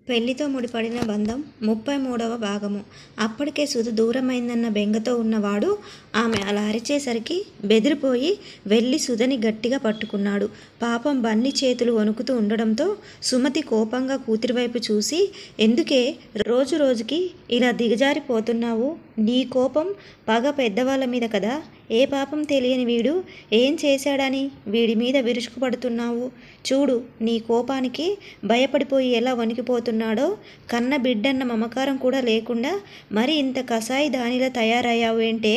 పెళ్లితో ముడిపడిన బంధం 33వ భాగము. అప్పటికే సుధ దూరమైందన్న బెంగతో ఉన్నవాడు ఆమె అలా అరిచేసరికి బెదిరిపోయి వెళ్ళి సుధని గట్టిగా పట్టుకున్నాడు. పాపం బన్నీ చేతులు వణుకుతూ ఉండడంతో సుమతి కోపంగా కూతురివైపు చూసి, ఎందుకే రోజు రోజుకి ఇలా దిగజారిపోతున్నావు? నీ కోపం పగ పెద్దవాళ్ళ మీద కదా. ఏ పాపం తెలియని వీడు ఏం చేశాడని వీడి మీద విరుచుకుపడుతున్నావు? చూడు, నీ కోపానికి భయపడిపోయి ఎలా వణికిపోతున్నాడో. కన్న బిడ్డన్న మమకారం కూడా లేకుండా మరి ఇంత కసాయి దానిలా తయారయ్యావు ఏంటే?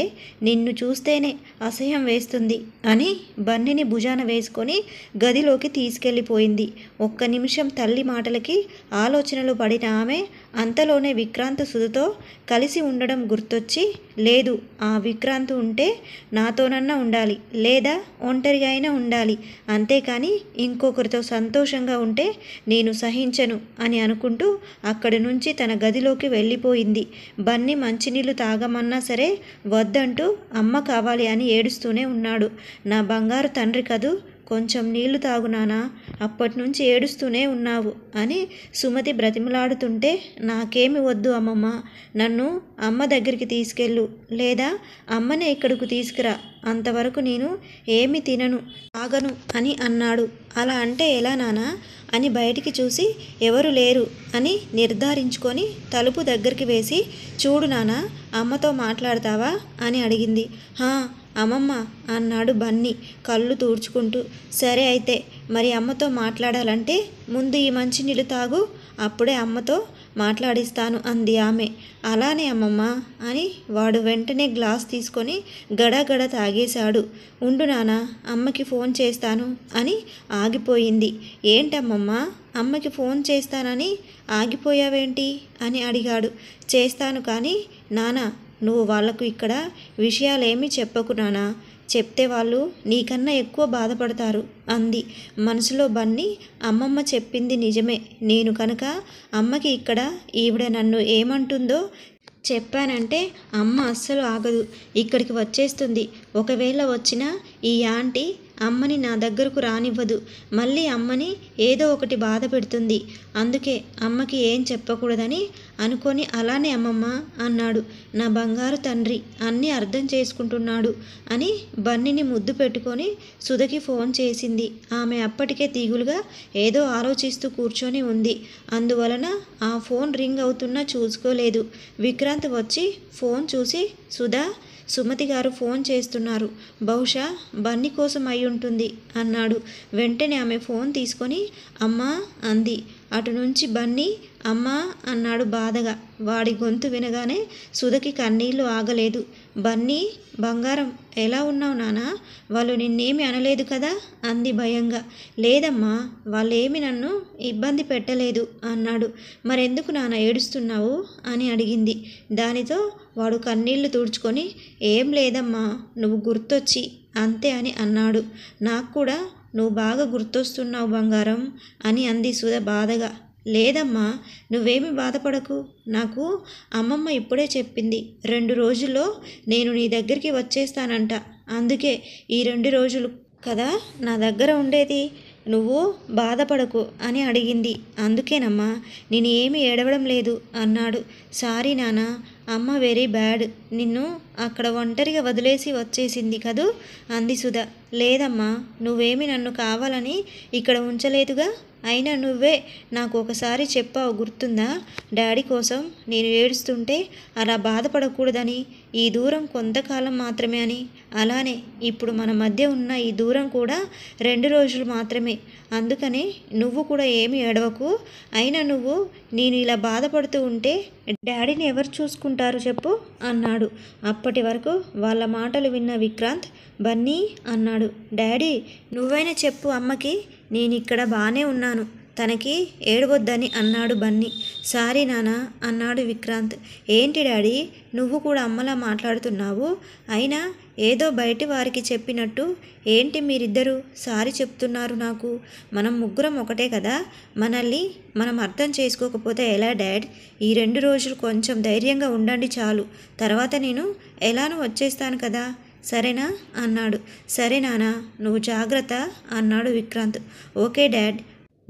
నిన్ను చూస్తేనే అసహ్యం వేస్తుంది అని బన్నీని భుజాన వేసుకొని గదిలోకి తీసుకెళ్ళిపోయింది. ఒక్క నిమిషం తల్లి మాటలకి ఆలోచనలు పడిన ఆమె అంతలోనే విక్రాంత్ సుధతో కలిసి ఉండడం గుర్తొచ్చి, లేదు, ఆ విక్రాంత్ ఉంటే నాతోనన్నా ఉండాలి, లేదా ఒంటరిగా అయినా ఉండాలి, అంతేకాని ఇంకొకరితో సంతోషంగా ఉంటే నేను సహించను అని అనుకుంటూ అక్కడి నుంచి తన గదిలోకి వెళ్ళిపోయింది. బన్నీ మంచినీళ్ళు తాగమన్నా సరే వద్దంటూ అమ్మ కావాలి అని ఏడుస్తూనే ఉన్నాడు. నా బంగారు తండ్రి కదూ, కొంచెం నీళ్లు తాగు నానా, అప్పటి నుంచి ఏడుస్తూనే ఉన్నావు అని సుమతి బ్రతిమలాడుతుంటే, నాకేమి వద్దు అమ్మమ్మ, నన్ను అమ్మ దగ్గరికి తీసుకెళ్ళు, లేదా అమ్మనే ఇక్కడకు తీసుకురా, అంతవరకు నేను ఏమి తినను తాగను అని అన్నాడు. అలా అంటే ఎలా నానా అని బయటికి చూసి ఎవరు లేరు అని నిర్ధారించుకొని తలుపు దగ్గరికి వేసి, చూడు నానా, అమ్మతో మాట్లాడతావా అని అడిగింది. హా అమ్మమ్మ అన్నాడు బన్నీ కళ్ళు తుడుచుకుంటూ. సరే అయితే మరి అమ్మతో మాట్లాడాలంటే ముందు ఈ మంచినీళ్ళు తాగు, అప్పుడే అమ్మతో మాట్లాడిస్తాను అంది ఆమె. అలానే అమ్మమ్మ అని వాడు వెంటనే గ్లాస్ తీసుకొని గడగడ తాగేశాడు. ఉండు నాన్న, అమ్మకి ఫోన్ చేస్తాను అని ఆగిపోయింది. ఏంటమ్మమ్మ, అమ్మకి ఫోన్ చేస్తానని ఆగిపోయావేంటి అని అడిగాడు. చేస్తాను కానీ నాన్న, నువ్వు వాళ్లకు ఇక్కడ విషయాలేమీ చెప్పకు నానా, చెప్తే వాళ్ళు నీకన్నా ఎక్కువ బాధపడతారు అంది. మనసులో బన్నీ, అమ్మమ్మ చెప్పింది నిజమే, నేను కనుక అమ్మకి ఇక్కడ ఈవిడ నన్ను ఏమంటుందో చెప్పానంటే అమ్మ అస్సలు ఆగదు, ఇక్కడికి వచ్చేస్తుంది. ఒకవేళ వచ్చినా ఈ ఆంటీ అమ్మని నా దగ్గరకు రానివ్వదు, మళ్ళీ అమ్మని ఏదో ఒకటి బాధ పెడుతుంది. అందుకే అమ్మకి ఏం చెప్పకూడదని అనుకొని అలానే అమ్మమ్మ అన్నాడు. నా బంగారు తండ్రి అన్నీ అర్థం చేసుకుంటున్నాడు అని బన్నీని ముద్దు పెట్టుకొని సుధకి ఫోన్ చేసింది. ఆమె అప్పటికే తీగులుగా ఏదో ఆలోచిస్తూ కూర్చొని ఉంది. అందువలన ఆ ఫోన్ రింగ్ అవుతున్నా చూసుకోలేదు. విక్రాంత్ వచ్చి ఫోన్ చూసి, సుధా, సుమతి గారు ఫోన్ చేస్తున్నారు, బహుశా బన్నీ కోసం అయి ఉంటుంది అన్నాడు. వెంటనే ఆమె ఫోన్ తీసుకొని అమ్మా అంది. అటు నుంచి బన్నీ అమ్మా అన్నాడు బాధగా. వాడి గొంతు వినగానే సుధకి కన్నీళ్లు ఆగలేదు. బన్నీ బంగారం, ఎలా ఉన్నావు నానా? వాళ్ళు నిన్నేమి అనలేదు కదా అంది భయంగా. లేదమ్మా, వాళ్ళేమి నన్ను ఇబ్బంది పెట్టలేదు అన్నాడు. మరెందుకు నాన్న ఏడుస్తున్నావు అని అడిగింది. దానితో వాడు కన్నీళ్లు తుడుచుకొని, ఏం లేదమ్మా, నువ్వు గుర్తొచ్చి అంతే అని అన్నాడు. నాకు కూడా నువ్వు బాగా గుర్తొస్తున్నావు బంగారం అని అంది సుధ బాధగా. లేదమ్మా, నువ్వేమి బాధపడకు, నాకు అమ్మమ్మ ఇప్పుడే చెప్పింది, 2 రోజుల్లో నేను నీ దగ్గరికి వచ్చేస్తానంట. అందుకే ఈ 2 రోజులు కదా నా దగ్గర ఉండేది, నువ్వు బాధపడకు అని అడిగింది. అందుకేనమ్మా, నేను ఏమీ ఏడవడం లేదు అన్నాడు. సారీ నాన్న, అమ్మ వెరీ బ్యాడ్, నిన్ను అక్కడ ఒంటరిగా వదిలేసి వచ్చేసింది కదూ అంది సుధ. లేదమ్మా, నువ్వేమి నన్ను కావాలని ఇక్కడ ఉంచలేదుగా, అయినా నువ్వే నాకు ఒకసారి చెప్పావు గుర్తుందా, డాడీ కోసం నేను ఏడుస్తుంటే అలా బాధపడకూడదని, ఈ దూరం కొంతకాలం మాత్రమే అని. అలానే ఇప్పుడు మన మధ్య ఉన్న ఈ దూరం కూడా 2 రోజులు మాత్రమే, అందుకనే నువ్వు కూడా ఏమి ఏడవకు. అయినా నువ్వు నేను ఇలా బాధపడుతూ ఉంటే డాడీని ఎవరు చూసుకుంటారు చెప్పు అన్నాడు. అప్పటి వరకు వాళ్ళ మాటలు విన్న విక్రాంత్, బన్నీ అన్నాడు. డాడీ, నువ్వైనా చెప్పు అమ్మకి, నేను ఇక్కడ బాగానే ఉన్నాను, తనకి ఏడవద్దని అన్నాడు బన్నీ. సారీ నానా అన్నాడు విక్రాంత్. ఏంటి డాడీ, నువ్వు కూడా అమ్మలా మాట్లాడుతున్నావు? అయినా ఏదో బయటి వారికి చెప్పినట్టు ఏంటి మీరిద్దరూ సారీ చెప్తున్నారు నాకు? మనం ముగ్గురం ఒకటే కదా, మనల్ని మనం అర్థం చేసుకోకపోతే ఎలా డాడ్? ఈ 2 రోజులు కొంచెం ధైర్యంగా ఉండండి చాలు, తర్వాత నేను ఎలానో వచ్చేస్తాను కదా, సరేనా అన్నాడు. సరే నానా, నువ్వు జాగ్రత్త అన్నాడు విక్రాంత్. Okay dad.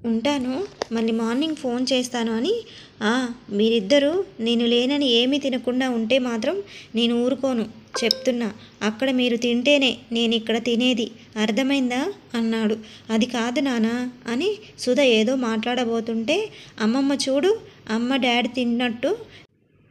ఉంటాను, మళ్ళీ మార్నింగ్ ఫోన్ చేస్తాను అని. "ఆ, మీరిద్దరూ నేను లేనని ఏమీ తినకుండా ఉంటే మాత్రం నేను ఊరుకోను, చెప్తున్నా. అక్కడ మీరు తింటేనే నేను ఇక్కడ తినేది, అర్థమైందా?" అన్నాడు. "అది కాదు నానా" అని సుధ ఏదో మాట్లాడబోతుంటే, "అమ్మమ్మ చూడు, అమ్మ డాడీ తిన్నట్టు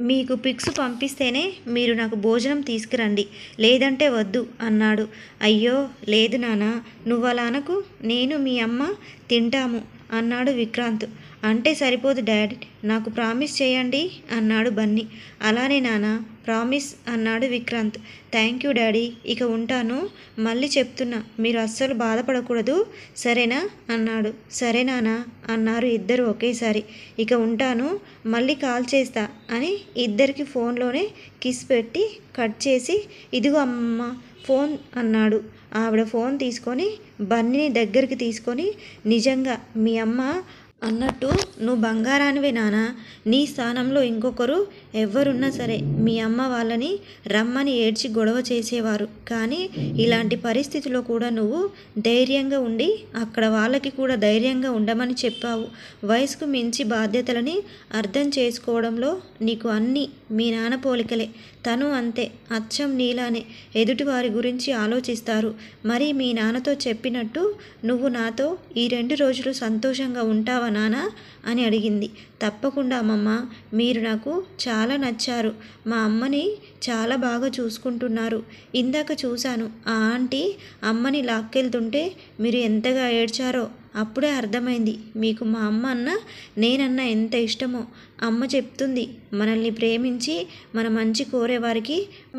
మీకు పిక్స్ పంపిస్తేనే మీరు నాకు భోజనం తీసుకురండి, లేదంటే వద్దు" అన్నాడు. "అయ్యో లేదు నాన్న, నువ్వలా అనకు, నేను మీ అమ్మ తింటాము" అన్నాడు విక్రాంత్. "అంటే సరిపోదు డాడ్, నాకు ప్రామిస్ చేయండి" అన్నాడు బన్నీ. "అలానే నాన్న, ప్రామిస్" అన్నాడు విక్రాంత్. "థ్యాంక్ యూ డాడీ, ఇక ఉంటాను. మళ్ళీ చెప్తున్నా, మీరు అస్సలు బాధపడకూడదు, సరేనా" అన్నాడు. "సరే నాన్న" అన్నారు ఇద్దరు ఒకేసారి. "ఇక ఉంటాను, మళ్ళీ కాల్ చేస్తా" అని ఇద్దరికి ఫోన్లోనే కిస్ పెట్టి కట్ చేసి, "ఇదిగో అమ్మ ఫోన్" అన్నాడు. ఆవిడ ఫోన్ తీసుకొని బన్నీని దగ్గరికి తీసుకొని, "నిజంగా మీ అమ్మ అన్నట్టు నువ్వు బంగారానివే నానా, నీ స్థానంలో ఇంకొకరు ఎవరున్నా సరే మీ అమ్మ వాళ్ళని రమ్మని ఏడ్చి గొడవ చేసేవారు, కానీ ఇలాంటి పరిస్థితిలో కూడా నువ్వు ధైర్యంగా ఉండి అక్కడ వాళ్ళకి కూడా ధైర్యంగా ఉండమని చెప్పావు. వయసుకు మించి బాధ్యతలని అర్థం చేసుకోవడంలో నీకు అన్నీ మీ నాన్న పోలికలే. తను అంతే, అచ్చం నీలానే ఎదుటివారి గురించి ఆలోచిస్తారు. మరి మీ నాన్నతో చెప్పినట్టు నువ్వు నాతో ఈ 2 రోజులు సంతోషంగా ఉంటావా నానా" అని అడిగింది. "తప్పకుండా అమ్మమ్మ, మీరు నాకు చాలా నచ్చారు. మా అమ్మని చాలా బాగా చూసుకుంటున్నారు. ఇందాక చూశాను, ఆ ఆంటీ అమ్మని లాక్కెళ్తుంటే మీరు ఎంతగా ఏడ్చారో అప్పుడే అర్థమైంది మీకు మా అమ్మ అన్న నేనన్నా ఎంత ఇష్టమో. అమ్మ చెప్తుంది, మనల్ని ప్రేమించి మన మంచి కోరేవారికి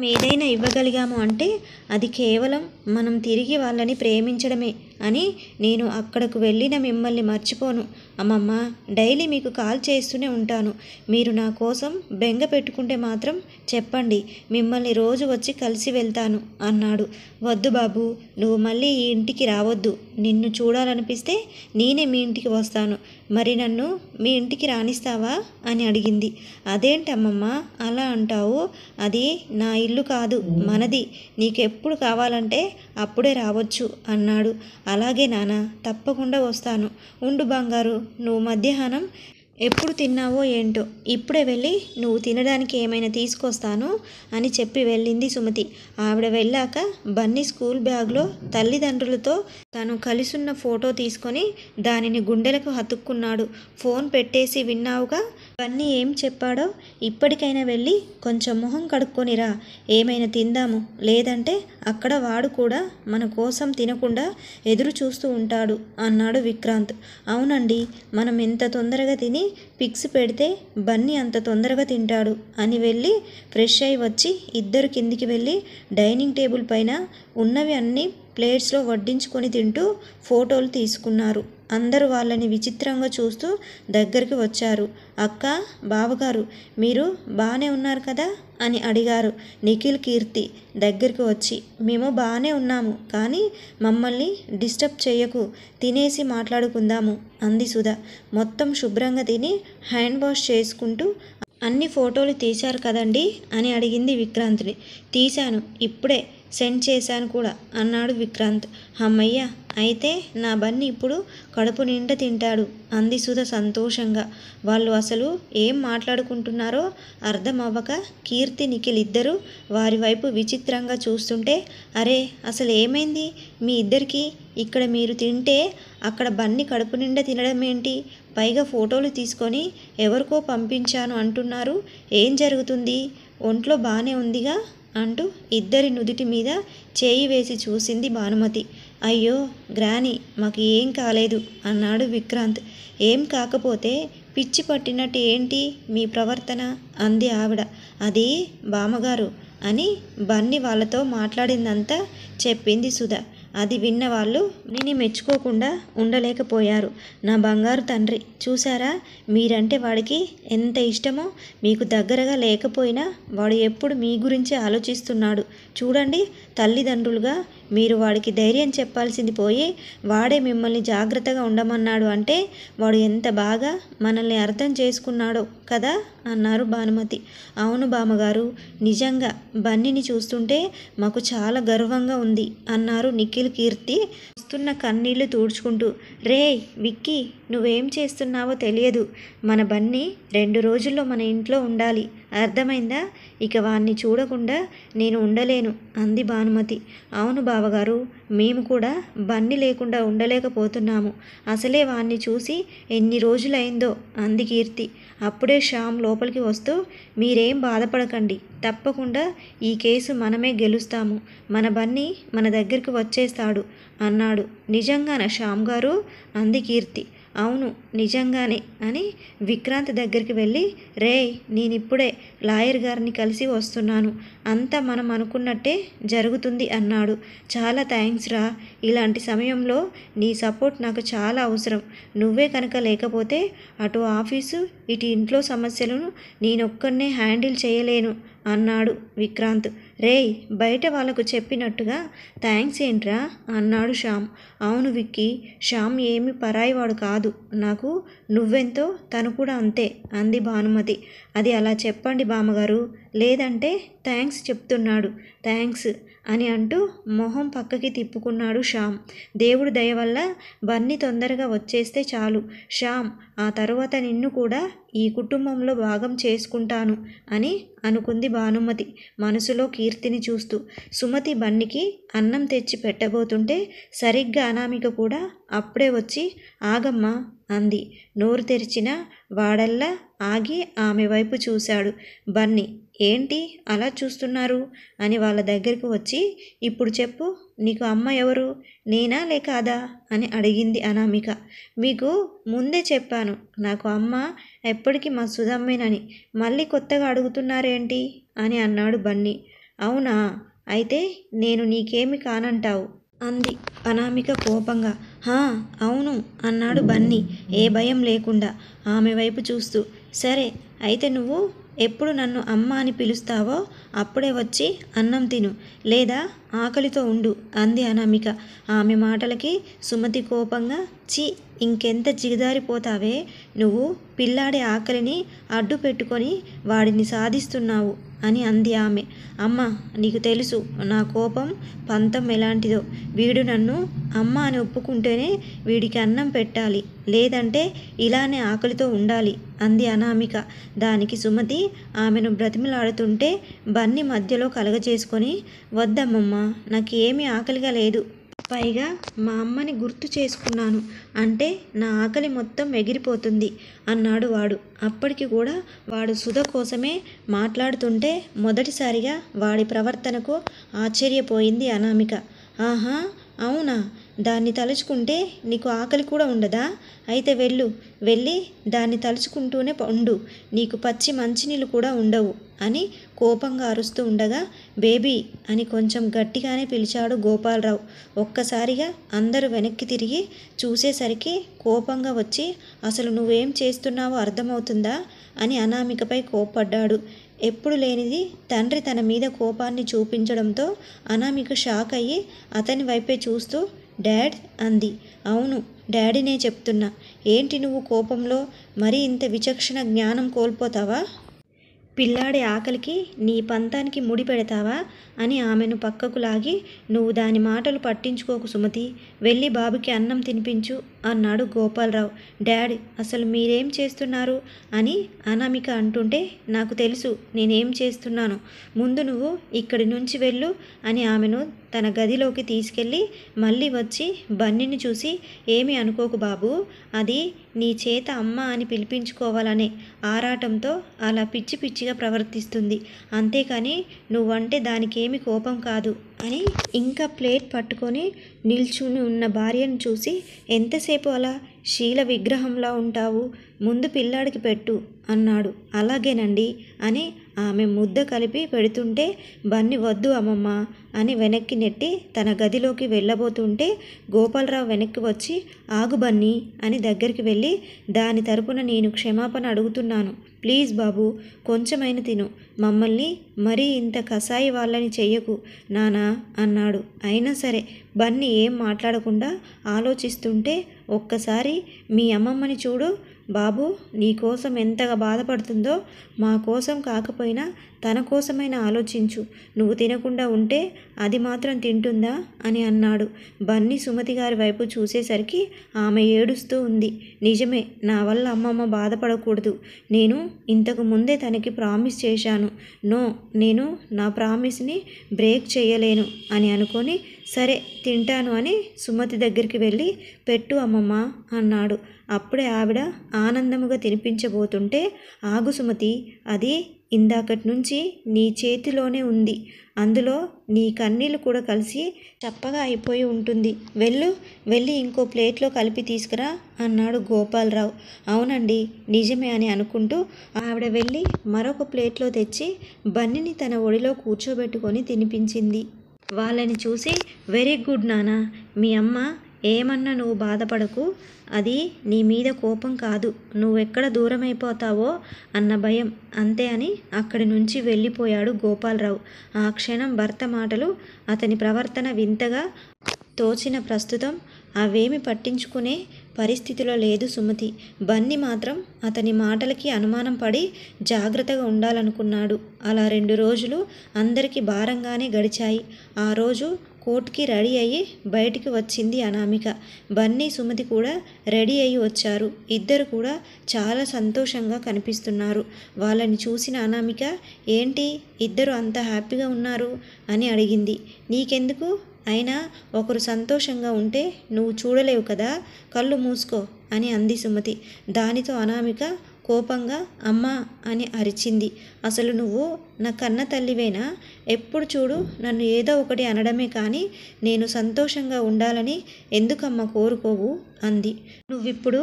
ఏదైనా ఇవ్వగలిగాము అంటే అది కేవలం మనం తిరిగి వాళ్ళని ప్రేమించడమే అని. నేను అక్కడకు వెళ్ళిన మిమ్మల్ని మర్చిపోను అమ్మమ్మ, డైలీ మీకు కాల్ చేస్తూనే ఉంటాను. మీరు నా కోసం బెంగ పెట్టుకుంటే మాత్రం చెప్పండి, మిమ్మల్ని రోజు వచ్చి కలిసి వెళ్తాను" అన్నాడు. "వద్దు బాబు, నువ్వు మళ్ళీ ఈ ఇంటికి రావద్దు. నిన్ను చూడాలనిపిస్తే నేనే మీ ఇంటికి వస్తాను. మరి నన్ను మీ ఇంటికి రానిస్తావా" అని అడిగింది. "అదేంటమ్మమ్మ అలా అంటావు? అది నా ఇల్లు కాదు, మనది. నీకెప్పుడు కావాలంటే అప్పుడే రావచ్చు" అన్నాడు. "అలాగే నాన్న, తప్పకుండా వస్తాను. ఉండు బంగారు, నువ్వు మధ్యాహ్నం ఎప్పుడు తిన్నావో ఏంటో, ఇప్పుడే వెళ్ళి నువ్వు తినడానికి ఏమైనా తీసుకొస్తాను" అని చెప్పి వెళ్ళింది సుమతి. ఆవిడ వెళ్ళాక బన్నీ స్కూల్ బ్యాగ్లో తల్లిదండ్రులతో తను కలిసున్న ఫోటో తీసుకొని దానిని గుండెలకు హత్తుకున్నాడు. "ఫోన్ పెట్టేసి విన్నావుగా బన్నీ ఏం చెప్పాడో, ఇప్పటికైనా వెళ్ళి కొంచెం మొహం కడుక్కొనిరా, ఏమైనా తిందాము, లేదంటే అక్కడ వాడు కూడా మన కోసం తినకుండా ఎదురు చూస్తూ ఉంటాడు" అన్నాడు విక్రాంత్. "అవునండి, మనం ఎంత తొందరగా తిని పిక్స్ పెడితే బన్నీ అంత తొందరగా తింటాడు" అని వెళ్ళి ఫ్రెష్ అయి వచ్చి ఇద్దరు కిందికి వెళ్ళి డైనింగ్ టేబుల్ పైన ఉన్నవి అన్నీ ప్లేట్స్లో వడ్డించుకొని తింటూ ఫోటోలు తీసుకున్నారు. అందరూ వాళ్ళని విచిత్రంగా చూస్తూ దగ్గరికి వచ్చారు. "అక్క, బావగారు, మీరు బాగానే ఉన్నారు కదా" అని అడిగారు నిఖిల్, కీర్తి దగ్గరికి వచ్చి. "మేము బాగానే ఉన్నాము, కానీ మమ్మల్ని డిస్టర్బ్ చేయకు, తినేసి మాట్లాడుకుందాము" అంది సుధ. మొత్తం శుభ్రంగా తిని హ్యాండ్ వాష్ చేసుకుంటూ, "అన్ని ఫోటోలు తీశారు కదండి" అని అడిగింది విక్రాంత్ని. "తీశాను, ఇప్పుడే సెండ్ చేశాను కూడా" అన్నాడు విక్రాంత్. "అమ్మయ్య, అయితే నా బన్నీ ఇప్పుడు కడుపు నిండా తింటాడు" అంది సుధ సంతోషంగా. వాళ్ళు అసలు ఏం మాట్లాడుకుంటున్నారో అర్థం అవ్వక కీర్తి, నిఖిల్ ఇద్దరు వారి వైపు విచిత్రంగా చూస్తుంటే, "అరే, అసలు ఏమైంది మీ ఇద్దరికి? ఇక్కడ మీరు తింటే అక్కడ బన్నీ కడుపు నిండా తినడం ఏంటి? పైగా ఫోటోలు తీసుకొని ఎవరికో పంపించాను అంటున్నారు. ఏం జరుగుతుంది? ఒంట్లో బాగానే ఉందిగా" అంటూ ఇద్దరి నుదిటి మీద చేయి వేసి చూసింది భానుమతి. "అయ్యో గ్రానీ, మాకు ఏం కాలేదు" అన్నాడు విక్రాంత్. "ఏం కాకపోతే పిచ్చి పట్టినట్టు ఏంటి మీ ప్రవర్తన" అంది ఆవిడ. "అది బామ్మగారు" అని బన్నీ వాళ్ళతో మాట్లాడిందంతా చెప్పింది సుధ. అది విన్న వాళ్ళు బన్నీని మెచ్చుకోకుండా ఉండలేకపోయారు. "నా బంగారు తండ్రి, చూసారా, మీరంటే వాడికి ఎంత ఇష్టమో. మీకు దగ్గరగా లేకపోయినా వాడు ఎప్పుడు మీ గురించే ఆలోచిస్తున్నాడు. చూడండి, తల్లిదండ్రులుగా మీరు వాడికి ధైర్యం చెప్పాల్సింది పోయి వాడే మిమ్మల్ని జాగ్రత్తగా ఉండమన్నాడు అంటే వాడు ఎంత బాగా మనల్ని అర్థం చేసుకున్నాడో కదా అన్నారు భానుమతి. అవును బామ్మగారు, నిజంగా బన్నీని చూస్తుంటే మాకు చాలా గర్వంగా ఉంది అన్నారు నిఖిల్ కీర్తి వస్తున్న కన్నీళ్లు తుడుచుకుంటూ. రే విక్కీ, నువ్వేం చేస్తున్నావో తెలియదు. మన బన్నీ 2 రోజుల్లో మన ఇంట్లో ఉండాలి, అర్థమైందా? ఇక వాణ్ణి చూడకుండా నేను ఉండలేను అంది భానుమతి. అవును బావగారు, మేము కూడా బన్నీ లేకుండా ఉండలేకపోతున్నాము. అసలే వాణ్ణి చూసి ఎన్ని రోజులైందో అంది కీర్తి. అప్పుడే శ్యామ్ లోపలికి వస్తూ, మీరేం బాధపడకండి, తప్పకుండా ఈ కేసు మనమే గెలుస్తాము, మన బన్నీ మన దగ్గరికి వచ్చేస్తాడు అన్నాడు. నిజంగానా శ్యామ్ గారు అంది కీర్తి. అవును నిజంగానే అని విక్రాంత్ దగ్గరికి వెళ్ళి, రే నేనిప్పుడే లాయర్ గారిని కలిసి వస్తున్నాను, అంతా మనం అనుకున్నట్టే జరుగుతుంది అన్నాడు. చాలా థ్యాంక్స్ రా, ఇలాంటి సమయంలో నీ సపోర్ట్ నాకు చాలా అవసరం. నువ్వే కనుక లేకపోతే అటు ఆఫీసు ఇటు ఇంట్లో సమస్యలను నేనొక్కనే హ్యాండిల్ చేయలేను అన్నాడు విక్రాంత్. రేయ్ బయట వాళ్ళకు చెప్పినట్టుగా థ్యాంక్స్ ఏంట్రా అన్నాడు శ్యామ్. అవును విక్కీ, శ్యామ్ ఏమి పరాయివాడు కాదు, నాకు నువ్వెంతో తను కూడా అంతే అంది భానుమతి. అది అలా చెప్పండి బామ్మగారు, లేదంటే థ్యాంక్స్ చెప్తున్నాడు, థ్యాంక్స్ అని అంటూ మొహం పక్కకి తిప్పుకున్నాడు శ్యామ్. దేవుడి దయ వల్ల బన్నీ తొందరగా వచ్చేస్తే చాలు శ్యామ్, ఆ తర్వాత నిన్ను కూడా ఈ కుటుంబంలో భాగం చేసుకుంటాను అని అనుకుంది భానుమతి మనసులో కీర్తిని చూస్తూ. సుమతి బన్నీకి అన్నం తెచ్చి పెట్టబోతుంటే సరిగ్గా అనామిక కూడా అప్పుడే వచ్చి ఆగమ్మా అంది. నోరు తెరిచిన వాడల్లా ఆగి ఆమె వైపు చూశాడు. బన్నీ, ఏంటి అలా చూస్తున్నారు అని వాళ్ళ దగ్గరికి వచ్చి, ఇప్పుడు చెప్పు, నీకు అమ్మ ఎవరు, నేనా లేక అదా అని అడిగింది అనామిక. మీకు ముందే చెప్పాను, నాకు అమ్మ ఎప్పటికీ మా సుధమ్మేనని, మళ్ళీ కొత్తగా అడుగుతున్నారేంటి అని అన్నాడు బన్నీ. అవునా, అయితే నేను నీకేమి కానంటావు అంది అనామిక కోపంగా. హా అవును అన్నాడు బన్నీ ఏ భయం లేకుండా ఆమె వైపు చూస్తూ. సరే అయితే నువ్వు ఎప్పుడు నన్ను అమ్మ అని పిలుస్తావో అప్పుడే వచ్చి అన్నం తిను, లేదా ఆకలితో ఉండు అంది అనామిక. ఆమె మాటలకి సుమతి కోపంగా, చి ఇంకెంత జిగదారిపోతావే నువ్వు, పిల్లాడి ఆకలిని అడ్డు పెట్టుకొని వాడిని సాధిస్తున్నావు అని అంది ఆమె. అమ్మ నీకు తెలుసు నా కోపం పంతం ఎలాంటిదో, వీడు నన్ను అమ్మ అని ఒప్పుకుంటేనే వీడికి అన్నం పెట్టాలి, లేదంటే ఇలానే ఆకలితో ఉండాలి అంది అనామిక. దానికి సుమతి ఆమెను బ్రతిమలాడుతుంటే బన్నీ మధ్యలో కలగజేసుకొని, వద్దమ్మమ్మ నాకు ఏమీ ఆకలిగా లేదు, పైగా మా అమ్మని గుర్తు చేసుకున్నాను అంటే నా ఆకలి మొత్తం ఎగిరిపోతుంది అన్నాడు వాడు. అప్పటికి కూడా వాడు సుధ కోసమే మాట్లాడుతుంటే మొదటిసారిగా వాడి ప్రవర్తనకు ఆశ్చర్యపోయింది అనామిక. ఆహా అవునా, దాన్ని తలుచుకుంటే నీకు ఆకలి కూడా ఉండదా? అయితే వెళ్ళి దాన్ని తలుచుకుంటూనే ఉండు, నీకు పచ్చి మంచినీళ్ళు కూడా ఉండవు అని కోపంగా అరుస్తూ ఉండగా, బేబీ అని కొంచెం గట్టిగానే పిలిచాడు గోపాలరావు. ఒక్కసారిగా అందరూ వెనక్కి తిరిగి చూసేసరికి కోపంగా వచ్చి, అసలు నువ్వేం చేస్తున్నావో అర్థమవుతుందా అని అనామికపై కోప్పడ్డాడు. ఎప్పుడు లేనిది తండ్రి తన మీద కోపాన్ని చూపించడంతో అనామిక షాక్ అయ్యి అతని వైపే చూస్తూ, డాడ్ అంది. అవును డాడీనే చెప్తున్నా, ఏంటి నువ్వు కోపంలో మరీ ఇంత విచక్షణ జ్ఞానం కోల్పోతావా? పిల్లాడి ఆకలికి నీ పంతానికి ముడి పెడతావా అని ఆమెను పక్కకు లాగి, నువ్వు దాని మాటలు పట్టించుకోకు సుమతి, వెళ్ళి బాబుకి అన్నం తినిపించు అన్నాడు గోపాలరావు. డాడ్ అసలు మీరేం చేస్తున్నారు అని అనామిక అంటుంటే, నాకు తెలుసు నేనేం చేస్తున్నాను, ముందు నువ్వు ఇక్కడి నుంచి వెళ్ళు అని ఆమెను తన గదిలోకి తీసుకెళ్ళి మళ్ళీ వచ్చి బన్నీని చూసి, ఏమీ అనుకోకు బాబు, అది నీ చేత అమ్మ అని పిలిపించుకోవాలనే ఆరాటంతో అలా పిచ్చి పిచ్చిగా ప్రవర్తిస్తుంది, అంతేకాని నువ్వంటే దానికేమి కోపం కాదు అని ఇంకా ప్లేట్ పట్టుకొని నిల్చుని ఉన్న భార్యను చూసి, ఎంతసేపు అలా శీల విగ్రహంలా ఉంటావు, ముందు పిల్లాడికి పెట్టు అన్నాడు. అలాగేనండి అని ఆమె ముద్ద కలిపి పెడుతుంటే బన్నీ వద్దు అమ్మమ్మ అని వెనక్కి నెట్టి తన గదిలోకి వెళ్ళబోతుంటే గోపాలరావు వెనక్కి వచ్చి ఆగు బన్నీ అని దగ్గరికి వెళ్ళి దాని తరపున నేను క్షమాపణ అడుగుతున్నాను. ప్లీజ్ బాబు, కొంచెమైన తిను, మమ్మల్ని మరీ ఇంత కసాయి వాళ్ళని చెయ్యకు నానా అన్నాడు. అయినా సరే బన్నీ ఏం మాట్లాడకుండా ఆలోచిస్తుంటే ఒక్కసారి మీ అమ్మమ్మని చూడు బాబు, నీకోసం ఎంతగా బాధపడుతుందో, మా కోసం కాకపోయినా తన కోసమైనా ఆలోచించు. నువ్వు తినకుండా ఉంటే అది మాత్రం తింటుందా అని అన్నాడు. బన్నీ సుమతి గారి వైపు చూసేసరికి ఆమె ఏడుస్తూ ఉంది. నిజమే, నా వల్ల అమ్మమ్మ బాధపడకూడదు. నేను ఇంతకు ముందే తనకి ప్రామిస్ చేశాను. నేను నా ప్రామిస్ని బ్రేక్ చేయలేను అని అనుకొని సరే తింటాను అని సుమతి దగ్గరికి వెళ్ళి పెట్టు అమ్మమ్మ అన్నాడు. అప్పుడే ఆవిడ ఆనందముగా తినిపించబోతుంటే ఆగు సుమతి, అది ఇందాకటి నుంచి నీ చేతిలోనే ఉంది, అందులో నీ కన్నీళ్ళు కూడా కలిసి చప్పగా అయిపోయి ఉంటుంది. వెళ్ళి ఇంకో ప్లేట్లో కలిపి తీసుకురా అన్నాడు గోపాలరావు. అవునండి నిజమే అని అనుకుంటూ ఆవిడ వెళ్ళి మరొక ప్లేట్లో తెచ్చి బన్నీని తన ఒడిలో కూర్చోబెట్టుకొని తినిపించింది. వాళ్ళని చూసి వెరీ గుడ్ నాన్న, మీ అమ్మ ఏమన్నా నువ్వు బాధపడకు, అది నీ మీద కోపం కాదు, నువ్వెక్కడ దూరం అయిపోతావో అన్న భయం అంతే అని అక్కడి నుంచి వెళ్ళిపోయాడు గోపాలరావు. ఆ క్షణం భర్త మాటలు అతని ప్రవర్తన వింతగా తోచిన ప్రస్తుతం అవేమి పట్టించుకునే పరిస్థితిలో లేదు సుమతి. బన్నీ మాత్రం అతని మాటలకి అనుమానం పడి జాగ్రత్తగా ఉండాలనుకున్నాడు. అలా 2 రోజులు అందరికీ భారంగానే గడిచాయి. ఆ రోజు కోర్టుకి రెడీ అయ్యి బయటికి వచ్చింది అనామిక. బన్నీ సుమతి కూడా రెడీ అయ్యి వచ్చారు. ఇద్దరు కూడా చాలా సంతోషంగా కనిపిస్తున్నారు. వాళ్ళని చూసిన అనామిక ఏంటి ఇద్దరు అంత హ్యాపీగా ఉన్నారు అని అడిగింది. నీకెందుకు, అయినా ఒకరు సంతోషంగా ఉంటే నువ్వు చూడలేవు కదా, కళ్ళు మూసుకో అని అంది సుమతి. దానితో అనామిక కోపంగా అమ్మా అని అరిచింది. అసలు నువ్వు నా కన్న తల్లివేనా? ఎప్పుడు చూడు నన్ను ఏదో ఒకటి అనడమే కానీ నేను సంతోషంగా ఉండాలని ఎందుకమ్మా కోరుకోవు అంది. నువ్విప్పుడు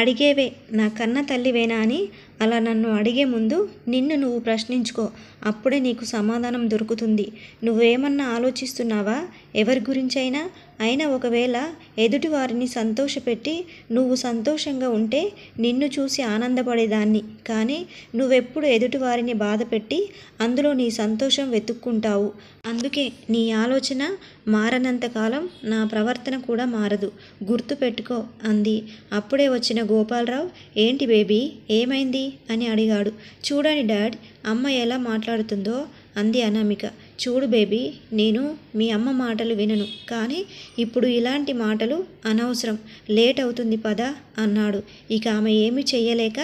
అడిగేవే నా కన్న తల్లివేనా అని అలా నన్ను అడిగే ముందు నిన్ను నువ్వు ప్రశ్నించుకో, అప్పుడే నీకు సమాధానం దొరుకుతుంది. నువ్వేమన్నా ఆలోచిస్తున్నావా ఎవరి గురించైనా? అయినా ఒకవేళ ఎదుటి వారిని సంతోషపెట్టి నువ్వు సంతోషంగా ఉంటే నిన్ను చూసి ఆనందపడేదాన్ని, కానీ నువ్వెప్పుడు ఎదుటి వారిని బాధపెట్టి అందులో నీ సంతోషం వెతుక్కుంటావు. అందుకే నీ ఆలోచన మారనంతకాలం నా ప్రవర్తన కూడా మారదు, గుర్తుపెట్టుకో అంది. అప్పుడే వచ్చిన గోపాలరావు ఏంటి బేబీ ఏమైంది అని అడిగాడు. చూడండి డాడ్, అమ్మ ఎలా మాట్లాడుతుందో అంది అనామిక. చూడు బేబీ, నేను మీ అమ్మ మాటలు వినను, కానీ ఇప్పుడు ఇలాంటి మాటలు అనవసరం, లేట్ అవుతుంది పదా అన్నాడు. ఇక ఆమె ఏమీ చెయ్యలేక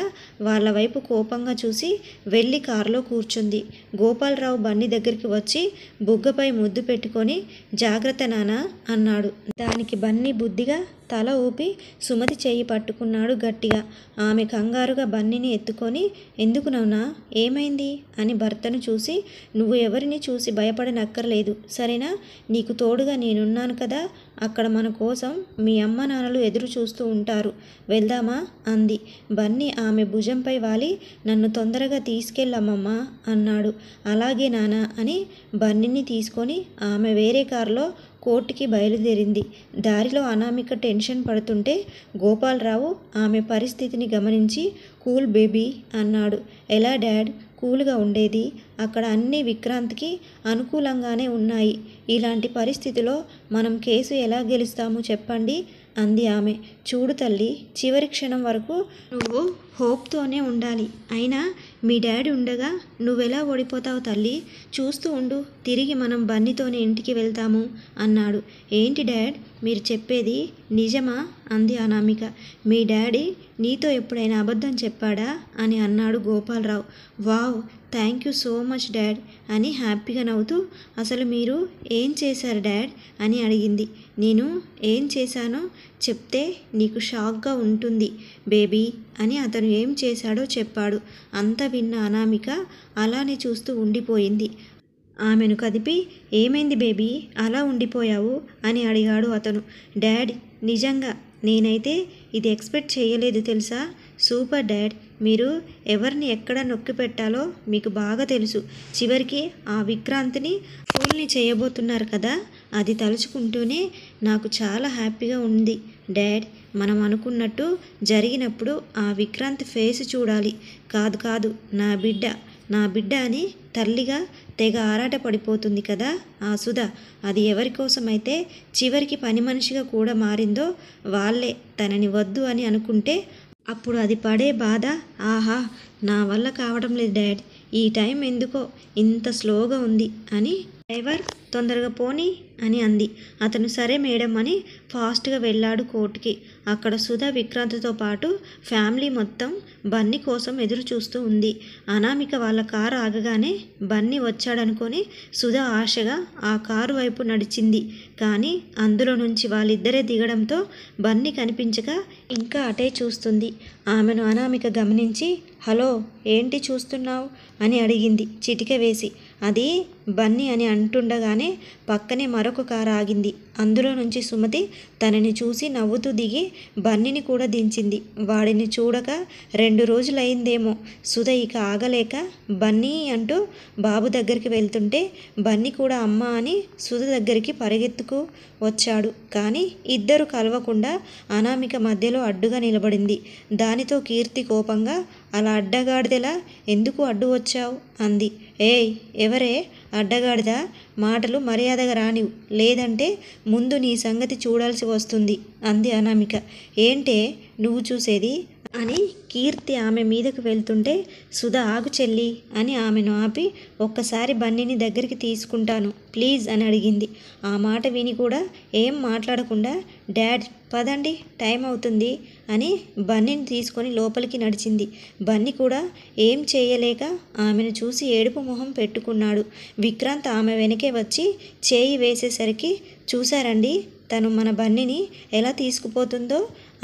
వాళ్ళ వైపు కోపంగా చూసి వెళ్ళి కారులో కూర్చుంది. గోపాలరావు బన్నీ దగ్గరికి వచ్చి బుగ్గపై ముద్దు పెట్టుకొని జాగ్రత్త నానా అన్నాడు. దానికి బన్నీ బుద్ధిగా తల ఊపి సుమతి చెయ్యి పట్టుకున్నాడు గట్టిగా. ఆమె కంగారుగా బన్నీని ఎత్తుకొని ఎందుకు నవ్నా, ఏమైంది అని భర్తను చూసి నువ్వు ఎవరిని చూసి భయపడనక్కర్లేదు సరేనా, నీకు తోడుగా నేనున్నాను కదా, అక్కడ మన కోసం మీ అమ్మ నాన్నలు ఎదురు చూస్తూ ఉంటారు, వెళ్దామా అంది. బన్నీ ఆమె భుజంపై వాలి నన్ను తొందరగా తీసుకెళ్ళమ్మమ్మా అన్నాడు. అలాగే నానా అని బన్నీని తీసుకొని ఆమె వేరే కారులో కోర్టుకి బయలుదేరింది. దారిలో అనామిక టెన్షన్ పడుతుంటే గోపాలరావు ఆమె పరిస్థితిని గమనించి కూల్ బేబీ అన్నాడు. ఎలా డాడ్ కూల్గా ఉండేది, అక్కడ అన్ని విక్రాంత్కి అనుకూలంగానే ఉన్నాయి, ఇలాంటి పరిస్థితిలో మనం కేసు ఎలా గెలుస్తాము చెప్పండి అంది ఆమె. చూడు తల్లి, చివరి క్షణం వరకు నువ్వు హోప్తోనే ఉండాలి, అయినా మీ డాడీ ఉండగా నువ్వెలా ఓడిపోతావు తల్లి, చూస్తూ ఉండు, తిరిగి మనం బన్నీతోనే ఇంటికి వెళ్తాము అన్నాడు. ఏంటి డాడ్ మీరు చెప్పేది నిజమా అంది అనామిక. మీ డాడీ నీతో ఎప్పుడైనా అబద్ధం చెప్పాడా అని అన్నాడు Gopalarao. Wow, thank you so much dad అని హ్యాపీగా నవ్వుతూ అసలు మీరు ఏం చేశారు డాడ్ అని అడిగింది. నేను ఏం చేశానో చెప్తే నీకు షాక్గా ఉంటుంది బేబీ అని అతను ఏం చేశాడో చెప్పాడు. అంతా విన్న అనామిక అలానే చూస్తూ ఉండిపోయింది. ఆమెను కదిపి ఏమైంది బేబీ అలా ఉండిపోయావు అని అడిగాడు అతను. డాడ్ నిజంగా నేనైతే ఇది ఎక్స్పెక్ట్ చేయలేదు తెలుసా. సూపర్ డాడ్, మీరు ఎవరిని ఎక్కడ నొక్కి పెట్టాలో మీకు బాగా తెలుసు. చివరికి ఆ విక్రాంత్ని ఫూల్ని చేయబోతున్నారు కదా, అది తలుచుకుంటూనే నాకు చాలా హ్యాపీగా ఉంది డాడ్. మనం అనుకున్నట్టు జరిగినప్పుడు ఆ విక్రాంత్ ఫేస్ చూడాలి. కాదు కాదు, నా బిడ్డ అని తల్లిగా తెగ ఆరాట పడిపోతుంది కదా ఆ సుధ. అది ఎవరి కోసమైతే చివరికి పని మనిషిగా కూడా మారిందో వాళ్ళే తనని వద్దు అని అనుకుంటే అప్పుడు అది పడే బాధ, ఆహా, నా వల్ల కావడం లేదు డాడ్. ఈ టైం ఎందుకో ఇంత స్లోగా ఉంది అని డ్రైవర్ తొందరగా పోనీ అని అంది. అతను సరే మేడం అని ఫాస్ట్గా వెళ్ళాడు కోర్టుకి. అక్కడ సుధా విక్రాంత్తో పాటు ఫ్యామిలీ మొత్తం బన్నీ కోసం ఎదురు చూస్తూ ఉంది. అనామిక వాళ్ళ కారు ఆగగానే బన్నీ వచ్చాడనుకొని సుధా ఆశగా ఆ కారు వైపు నడిచింది. కానీ అందులో నుంచి వాళ్ళిద్దరే దిగడంతో బన్నీ కనిపించక ఇంకా అటే చూస్తుంది. ఆమెను అనామిక గమనించి, హలో, ఏంటి చూస్తున్నావు అని అడిగింది చిటిక వేసి. అది బన్నీ అని అంటుండగానే పక్కనే మరొక కారు ఆగింది. అందులో నుంచి సుమతి తనని చూసి నవ్వుతూ దిగి బన్నీని కూడా దించింది. వాడిని చూడక 2 రోజులైందేమో. సుధ ఇక ఆగలేక బన్నీ అంటూ బాబు దగ్గరికి వెళ్తుంటే బన్నీ కూడా అమ్మ అని సుధ దగ్గరికి పరిగెత్తుకు వచ్చాడు. కానీ ఇద్దరు కలవకుండా అనామిక మధ్యలో అడ్డుగా నిలబడింది. దానితో కీర్తి కోపంగా, అలా అడ్డగాడిదెలా, ఎందుకు అడ్డు వచ్చావు అంది. ఏయ్, ఎవరే అడ్డగాడిదా? మాటలు మర్యాదగా రానివు, లేదంటే ముందు నీ సంగతి చూడాల్సి వస్తుంది అంది అనామిక. ఏంటే నువ్వు చూసేది అని కీర్తి ఆమె మీదకు వెళ్తుంటే సుధ, ఆగు చెల్లి అని ఆమెను ఆపి, ఒక్కసారి బన్నీని దగ్గరికి తీసుకుంటాను ప్లీజ్ అని అడిగింది. ఆ మాట విని కూడా ఏం మాట్లాడకుండా, డాడ్ పదండి టైం అవుతుంది అని బన్నీని తీసుకొని లోపలికి నడిచింది. బన్నీ కూడా ఏం చేయలేక ఆమెను చూసి ఏడుపు మొహం పెట్టుకున్నాడు. విక్రాంత్ ఆమె వెనకే వచ్చి చేయి వేసేసరికి, చూశారండి తను మన బన్నీని ఎలా తీసుకుపోతుందో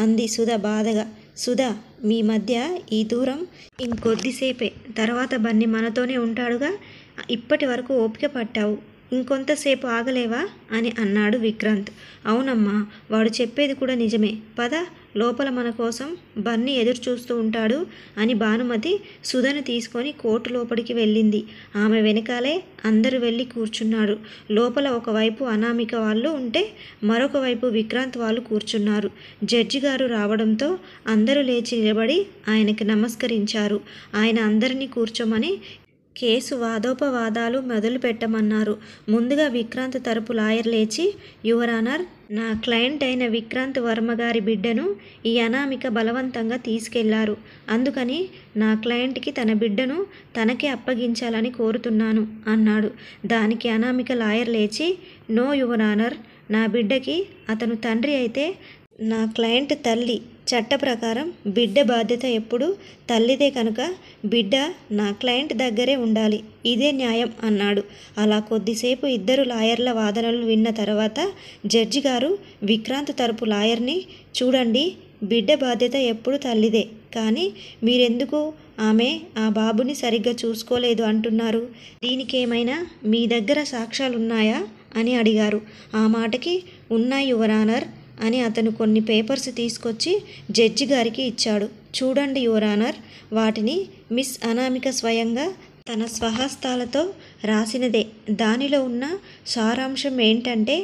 అంది సుధ బాధగా. సుధా, మీ మధ్య ఈ దూరం ఇంకొద్దిసేపే, తర్వాత బన్నీ మనతోనే ఉంటాడుగా. ఇప్పటి వరకు ఓపిక పట్టావు, ఇంకొంతసేపు ఆగలేవా అని అన్నాడు విక్రాంత్. అవునమ్మా, వాడు చెప్పేది కూడా నిజమే, పద లోపల మన కోసం బన్నీ ఎదురు చూస్తూ ఉంటాడు అని భానుమతి సుధను తీసుకొని కోర్టు లోపలికి వెళ్ళింది. ఆమె వెనకాలే అందరూ వెళ్ళి కూర్చున్నారు. లోపల ఒకవైపు అనామిక వాళ్ళు ఉంటే మరొక వైపు విక్రాంత్ వాళ్ళు కూర్చున్నారు. జడ్జి గారు రావడంతో అందరూ లేచి నిలబడి ఆయనకి నమస్కరించారు. ఆయన అందరినీ కూర్చోమని కేసు వాదోపవాదాలు మొదలు పెట్టమన్నారు. ముందుగా విక్రాంత్ తరపు లాయర్ లేచి, యువర్ ఆనర్, నా క్లయింట్ అయిన విక్రాంత్ వర్మ గారి బిడ్డను ఈ అనామిక బలవంతంగా తీసుకెళ్లారు. అందుకని నా క్లయింట్కి తన బిడ్డను తనకే అప్పగించాలని కోరుతున్నాను అన్నాడు. దానికి అనామిక లాయర్ లేచి, నో యువర్ ఆనర్, నా బిడ్డకి అతను తండ్రి అయితే నా క్లయింట్ తల్లి. చట్ట ప్రకారం బిడ్డ బాధ్యత ఎప్పుడు తల్లిదే కనుక బిడ్డ నా క్లయింట్ దగ్గరే ఉండాలి, ఇదే న్యాయం అన్నాడు. అలా కొద్దిసేపు ఇద్దరు లాయర్ల వాదనలు విన్న తర్వాత జడ్జి గారు విక్రాంత్ తరపు లాయర్ని, చూడండి, బిడ్డ బాధ్యత ఎప్పుడు తల్లిదే, కానీ మీరెందుకు ఆమె ఆ బాబుని సరిగ్గా చూసుకోలేదు అంటున్నారు? దీనికేమైనా మీ దగ్గర సాక్ష్యాలున్నాయా అని అడిగారు. ఆ మాటకి ఉన్నాయి యువర్ ఆనర్ అని అతను కొన్ని పేపర్స్ తీసుకొచ్చి జడ్జి గారికి ఇచ్చాడు. చూడండి యువర్ ఆనర్, వాటిని మిస్ అనామిక స్వయంగా తన స్వహస్తాలతో రాసినదే. దానిలో ఉన్న సారాంశం ఏంటంటే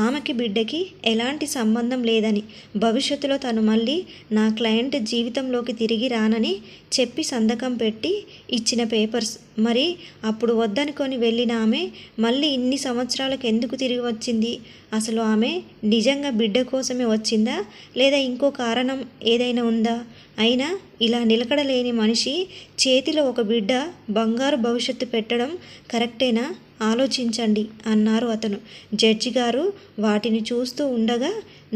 ఆమెకి బిడ్డకి ఎలాంటి సంబంధం లేదని, భవిష్యత్తులో తను మళ్ళీ నా క్లయింట్ జీవితంలోకి తిరిగి రానని చెప్పి సంతకం పెట్టి ఇచ్చిన పేపర్స్. మరి అప్పుడు వద్దనుకొని వెళ్ళిన ఆమె మళ్ళీ ఇన్ని సంవత్సరాలకు ఎందుకు తిరిగి వచ్చింది? అసలు ఆమె నిజంగా బిడ్డ కోసమే వచ్చిందా, లేదా ఇంకో కారణం ఏదైనా ఉందా? అయినా ఇలా నిలకడలేని మనిషి చేతిలో ఒక బిడ్డ బంగారు భవిష్యత్తు పెట్టడం కరెక్టేనా? ఆలోచించండి అన్నారు అతను. జడ్జి గారు వాటిని చూస్తూ ఉండగా,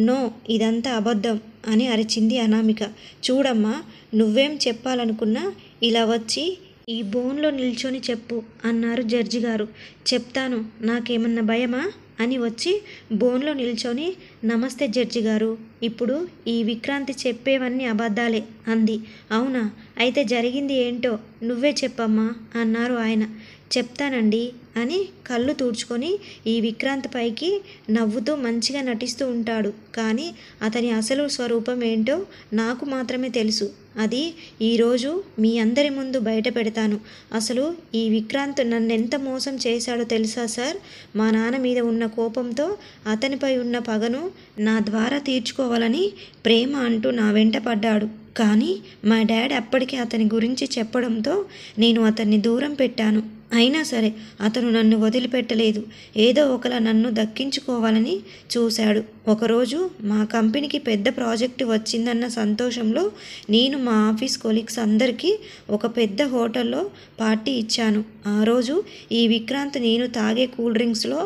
నో, ఇదంతా అబద్ధం అని అరిచింది అనామిక. చూడమ్మా, నువ్వేం చెప్పాలనుకున్నా ఇలా వచ్చి ఈ బోన్లో నిల్చొని చెప్పు అన్నారు జడ్జి గారు. చెప్తాను, నాకేమన్నా భయమా అని వచ్చి బోన్లో నిల్చొని, నమస్తే జడ్జి గారు, ఇప్పుడు ఈ విక్రాంతి చెప్పేవన్నీ అబద్ధాలే అంది. అవునా, అయితే జరిగింది ఏంటో నువ్వే చెప్పమ్మా అన్నారు ఆయన. చెప్తానండి అని కళ్ళు తుడుచుకొని ఈ విక్రాంత్ పైకి నవ్వుతూ మంచిగా నటిస్తూ ఉంటాడు. కానీ అతని అసలు స్వరూపం ఏంటో నాకు మాత్రమే తెలుసు. అది ఈరోజు మీ అందరి ముందు బయట పెడతాను. అసలు ఈ విక్రాంత్ నన్నెంత మోసం చేశాడో తెలుసా సార్? మా నాన్న మీద ఉన్న కోపంతో అతనిపై ఉన్న పగను నా ద్వారా తీర్చుకోవాలని ప్రేమ అంటూ నా వెంట పడ్డాడు. కానీ మా డాడ్ అప్పటికే అతని గురించి చెప్పడంతో నేను అతన్ని దూరం పెట్టాను. అయినా సరే అతను నన్ను వదిలిపెట్టలేదు. ఏదో ఒకలా నన్ను దక్కించుకోవాలని చూశాడు. ఒకరోజు మా కంపెనీకి పెద్ద ప్రాజెక్టు వచ్చిందన్న సంతోషంలో నేను మా ఆఫీస్ కొలీగ్స్ అందరికీ ఒక పెద్ద హోటల్లో పార్టీ ఇచ్చాను. ఆ రోజు ఈ విక్రాంత్ నేను తాగే కూల్ డ్రింక్స్లో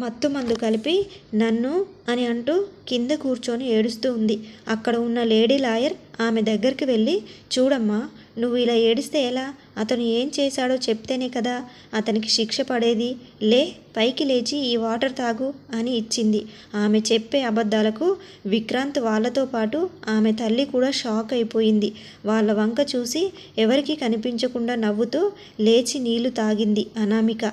మత్తుమందు కలిపి నన్ను అని అంటూ కింద కూర్చొని ఏడుస్తూ ఉంది. అక్కడ ఉన్న లేడీ లాయర్ ఆమె దగ్గరికి వెళ్ళి, చూడమ్మా, నువ్వు ఇలా ఏడిస్తే ఎలా? అతను ఏం చేశాడో చెప్తేనే కదా అతనికి శిక్ష పడేది. లే, పైకి లేచి ఈ వాటర్ తాగు అని ఇచ్చింది. ఆమె చెప్పే అబద్ధాలకు విక్రాంత్ వాళ్ళతో పాటు ఆమె తల్లి కూడా షాక్ అయిపోయింది. వాళ్ళ వంక చూసి ఎవరికీ కనిపించకుండా నవ్వుతూ లేచి నీళ్లు తాగింది అనామిక.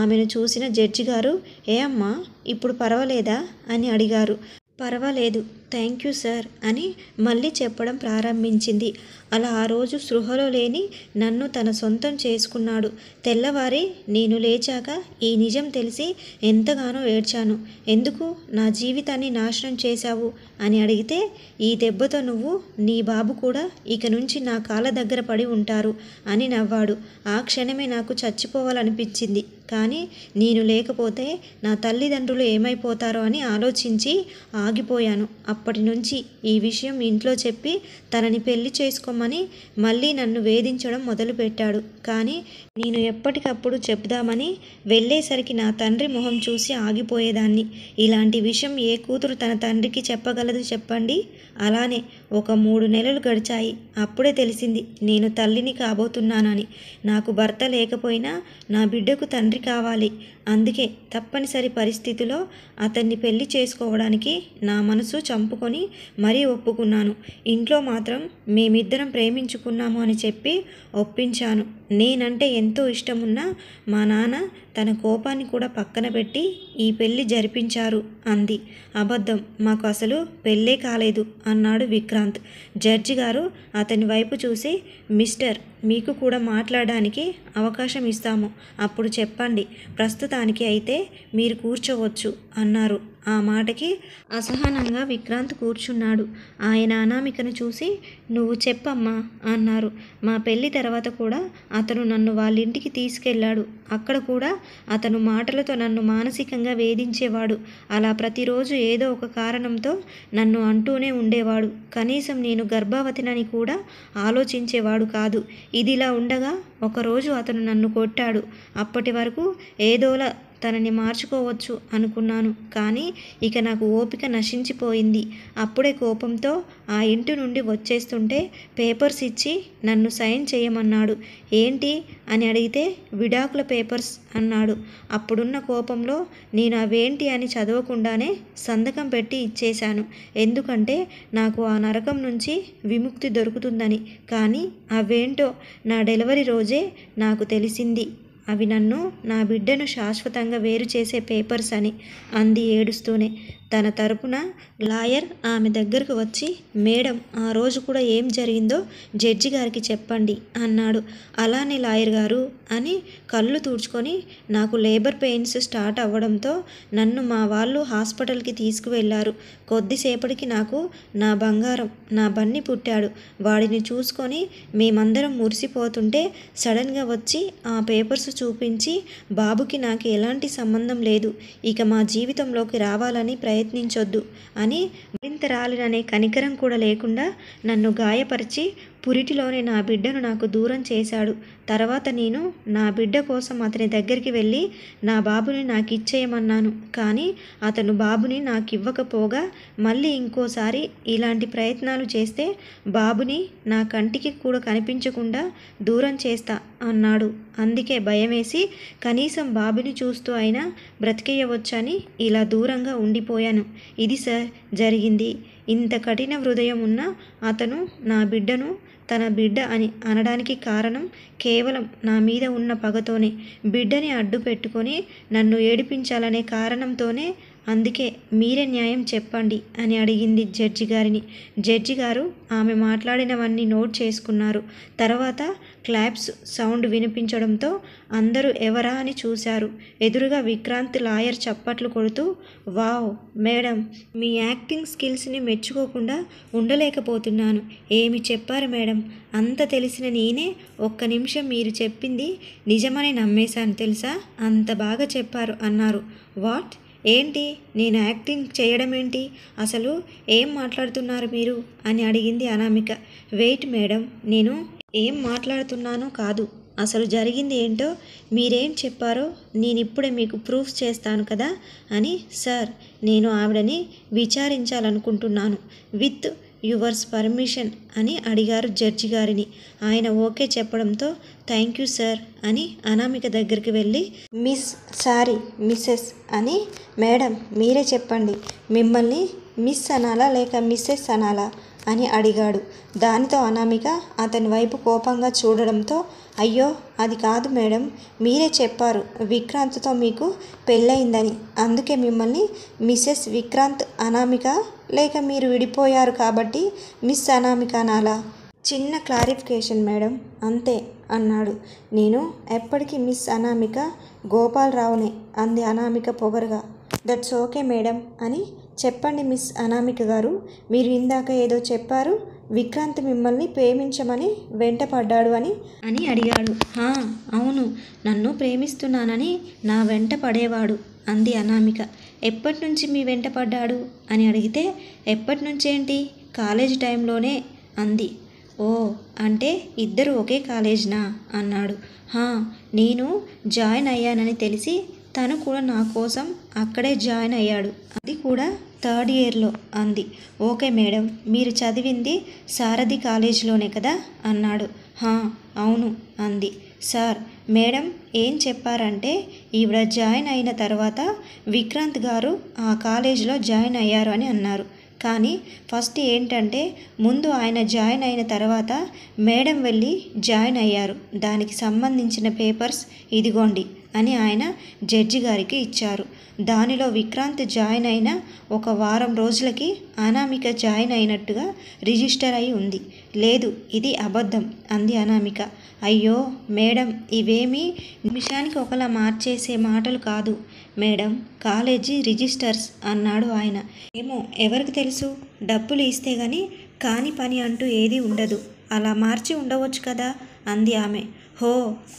ఆమెను చూసిన జడ్జి గారు, ఏ అమ్మా, ఇప్పుడు పర్వాలేదా అని అడిగారు. పర్వాలేదు, థ్యాంక్ యూ సార్ అని మళ్ళీ చెప్పడం ప్రారంభించింది. అలా ఆ రోజు స్పృహలో లేని నన్ను తన సొంతం చేసుకున్నాడు. తెల్లవారి నేను లేచాక ఈ నిజం తెలిసి ఎంతగానో ఏడ్చాను. ఎందుకు నా జీవితాన్ని నాశనం చేశావు అని అడిగితే, ఈ దెబ్బతో నువ్వు, నీ బాబు కూడా ఇక నుంచి నా కాళ్ళ దగ్గర పడి ఉంటారు అని నవ్వాడు. ఆ క్షణమే నాకు చచ్చిపోవాలనిపించింది. కానీ నేను లేకపోతే నా తల్లిదండ్రులు ఏమైపోతారో అని ఆలోచించి ఆగిపోయాను. అప్పటి నుంచి ఈ విషయం ఇంట్లో చెప్పి తనని పెళ్లి చేసుకోమని మళ్ళీ నన్ను వేధించడం మొదలుపెట్టాడు. కానీ నేను ఎప్పటికప్పుడు చెప్దామని వెళ్ళేసరికి నా తండ్రి మొహం చూసి ఆగిపోయేదాన్ని. ఇలాంటి విషయం ఏ కూతురు తన తండ్రికి చెప్పగలదు చెప్పండి? అలానే ఒక 3 నెలలు గడిచాయి. అప్పుడే తెలిసింది నేను తల్లిని కాబోతున్నానని. నాకు భర్త లేకపోయినా నా బిడ్డకు తండ్రి కావాలి. అందుకే తప్పనిసరి పరిస్థితిలో అతన్ని పెళ్లి చేసుకోవడానికి నా మనసు చంపుకొని మరీ ఒప్పుకున్నాను. ఇంట్లో మాత్రం మేమిద్దరం ప్రేమించుకున్నాము అని చెప్పి ఒప్పించాను. నేనంటే ఎంతో ఇష్టమున్నా మా నాన్న తన కోపాన్ని కూడా పక్కన పెట్టి ఈ పెళ్లి జరిపించారు అంది. అబద్ధం, మాకు అసలు పెళ్ళే కాలేదు అన్నాడు విక్రాంత్. జడ్జి గారు అతని వైపు చూసి, మిస్టర్, మీకు కూడా మాట్లాడడానికి అవకాశం ఇస్తాము, అప్పుడు చెప్పండి. ప్రస్తుతానికి అయితే మీరు కూర్చోవచ్చు అన్నారు. ఆ మాటకి అసహనంగా విక్రాంత్ కూర్చున్నాడు. ఆయన అనామికను చూసి, నువ్వు చెప్పమ్మా అన్నారు. మా పెళ్లి తర్వాత కూడా అతను నన్ను వాళ్ళింటికి తీసుకెళ్ళాడు. అక్కడ కూడా అతను మాటలతో నన్ను మానసికంగా వేధించేవాడు. అలా ప్రతిరోజు ఏదో ఒక కారణంతో నన్ను అంటూనే ఉండేవాడు. కనీసం నేను గర్భవతినని కూడా ఆలోచించేవాడు కాదు. ఇదిలా ఉండగా ఒకరోజు అతను నన్ను కొట్టాడు. అప్పటి వరకు ఏదోలా తనని మార్చుకోవచ్చు అనుకున్నాను. కానీ ఇక నాకు ఓపిక నశించిపోయింది. అప్పుడే కోపంతో ఆ ఇంటి నుండి వచ్చేస్తుంటే పేపర్స్ ఇచ్చి నన్ను సైన్ చేయమన్నాడు. ఏంటి అని అడిగితే, విడాకుల పేపర్స్ అన్నాడు. అప్పుడున్న కోపంలో నేను అవేంటి అని చదవకుండానే సంతకం పెట్టి ఇచ్చేశాను. ఎందుకంటే నాకు ఆ నరకం నుంచి విముక్తి దొరుకుతుందని. కానీ అవేంటో నా డెలివరీ రోజే నాకు తెలిసింది. అవి నన్ను, నా బిడ్డను శాశ్వతంగా వేరు చేసే పేపర్స్ అని అంది ఏడుస్తూనే. తన తరపున లాయర్ ఆమె దగ్గరకు వచ్చి, మేడం, ఆ రోజు కూడా ఏం జరిగిందో జడ్జి గారికి చెప్పండి అన్నాడు. అలానే లాయర్ గారు అని కళ్ళు తుడుచుకొని, నాకు లేబర్ పెయిన్స్ స్టార్ట్ అవ్వడంతో నన్ను మా వాళ్ళు హాస్పిటల్కి తీసుకువెళ్ళారు. కొద్దిసేపటికి నాకు నా బంగారం, నా బన్నీ పుట్టాడు. వాడిని చూసుకొని మేమందరం మురిసిపోతుంటే సడన్గా వచ్చి ఆ పేపర్స్ చూపించి, బాబుకి నాకు ఎలాంటి సంబంధం లేదు, ఇక మా జీవితంలోకి రావాలని ప్రయత్నించొద్దు అని, మరింత రాలిననే కనికరం కూడా లేకుండా నన్ను గాయపరిచి పురిటిలోనే నా బిడ్డను నాకు దూరం చేశాడు. తర్వాత నేను నా బిడ్డ కోసం అతని దగ్గరికి వెళ్ళి నా బాబుని నాకు ఇచ్చేయమన్నాను. కానీ అతను బాబుని నాకు ఇవ్వకపోగా మళ్ళీ ఇంకోసారి ఇలాంటి ప్రయత్నాలు చేస్తే బాబుని నా కంటికి కూడా కనిపించకుండా దూరం చేస్తా అన్నాడు. అందుకే భయమేసి కనీసం బాబుని చూస్తూ అయినా బ్రతికేయవచ్చని ఇలా దూరంగా ఉండిపోయాను. ఇది సార్ జరిగింది. ఇంత కఠిన హృదయం ఉన్న అతను నా బిడ్డను తన బిడ్డ అని అనడానికి కారణం కేవలం నా మీద ఉన్న పగతోనే, బిడ్డని అడ్డు పెట్టుకొని నన్ను ఏడిపించాలనే కారణంతోనే. అందుకే మీరే న్యాయం చెప్పండి అని అడిగింది జడ్జి గారిని. జడ్జి గారు ఆమె మాట్లాడినవన్నీ నోట్ చేసుకున్నారు. తర్వాత క్లాప్స్ సౌండ్ వినిపించడంతో అందరూ ఎవరా అని చూశారు. ఎదురుగా విక్రాంత్ లాయర్ చప్పట్లు కొడుతూ, వావ్ మేడం, మీ యాక్టింగ్ స్కిల్స్ని మెచ్చుకోకుండా ఉండలేకపోతున్నాను. ఏమి చెప్పారు మేడం, అంత తెలిసిన నేనే ఒక్క నిమిషం మీరు చెప్పింది నిజమని నమ్మేశాను తెలుసా, అంత బాగా చెప్పారు అన్నారు. వాట్, ఏంటి, నేను యాక్టింగ్ చేయడం ఏంటి, అసలు ఏం మాట్లాడుతున్నారు మీరు అని అడిగింది అనామిక. వెయిట్ మేడం, నేను ఏం మాట్లాడుతున్నానో కాదు, అసలు జరిగింది ఏంటో మీరేం చెప్పారో నేనిప్పుడే మీకు ప్రూఫ్ చేస్తాను కదా అని. సార్, నేను ఆవిడని విచారించాలనుకుంటున్నాను విత్ యువర్స్ పర్మిషన్ అని అడిగారు జడ్జి గారిని. ఆయన ఓకే చెప్పడంతో థ్యాంక్ యూ సార్ అని అనామిక దగ్గరికి వెళ్ళి మిస్సెస్ అని, మేడం మీరే చెప్పండి, మిమ్మల్ని మిస్ అనాలా లేక మిస్సెస్ అనాలా అని అడిగాడు. దానితో అనామిక అతని వైపు కోపంగా చూడడంతో, అయ్యో అది కాదు మేడం, మీరే చెప్పారు విక్రాంత్తో మీకు పెళ్ళయిందని, అందుకే మిమ్మల్ని మిస్సెస్ విక్రాంత్ అనామిక, లేక మీరు విడిపోయారు కాబట్టి మిస్ అనామిక అనాలా? చిన్న క్లారిఫికేషన్ మేడం, అంతే అన్నాడు. నేను ఎప్పటికీ మిస్ అనామిక గోపాలరావునే అంది అనామిక పొగరుగా. దట్స్ ఓకే మేడం అని చెప్పండి మిస్ అనామిక గారు, మీరు ఇందాక ఏదో చెప్పారు, విక్రాంత్ మిమ్మల్ని ప్రేమించమని వెంటపడ్డాడు అని అడిగాడు. అవును, నన్ను ప్రేమిస్తున్నానని నా వెంట పడేవాడు అంది అనామిక. ఎప్పటి నుంచి మీ వెంట పడ్డాడు అని అడిగితే, ఎప్పటి నుంచేంటి, కాలేజీ టైంలోనే అంది. ఓ, అంటే ఇద్దరు ఒకే కాలేజ్నా అన్నాడు. నేను జాయిన్ అయ్యానని తెలిసి తను కూడా నా కోసం అక్కడే జాయిన్ అయ్యాడు, అది కూడా థర్డ్ ఇయర్లో అంది. ఓకే మేడం, మీరు చదివింది సారథి కాలేజీలోనే కదా అన్నాడు. అవును అంది. సార్, మేడం ఏం చెప్పారంటే ఈవిడ జాయిన్ అయిన తర్వాత విక్రాంత్ గారు ఆ కాలేజీలో జాయిన్ అయ్యారు అని అన్నారు. కానీ ఫస్ట్ ఏంటంటే ముందు ఆయన జాయిన్ అయిన తర్వాత మేడం వెళ్ళి జాయిన్ అయ్యారు, దానికి సంబంధించిన పేపర్స్ ఇదిగోండి అని ఆయన జడ్జి గారికి ఇచ్చారు. దానిలో విక్రాంత్ జాయిన్ అయిన ఒక వారం రోజులకి అనామిక జాయిన్ అయినట్టుగా రిజిస్టర్ అయి ఉంది. లేదు, ఇది అబద్ధం అంది అనామిక. అయ్యో మేడం, ఇవేమీ నిమిషానికి ఒకలా మార్చేసే మాటలు కాదు మేడం, కాలేజీ రిజిస్టర్స్ అన్నాడు ఆయన. ఏమో ఎవరికి తెలుసు, డబ్బులు ఇస్తే గాని కాని పని అంటూ ఏదీ ఉండదు, అలా మార్చి ఉండవచ్చు కదా అంది ఆమె. హో,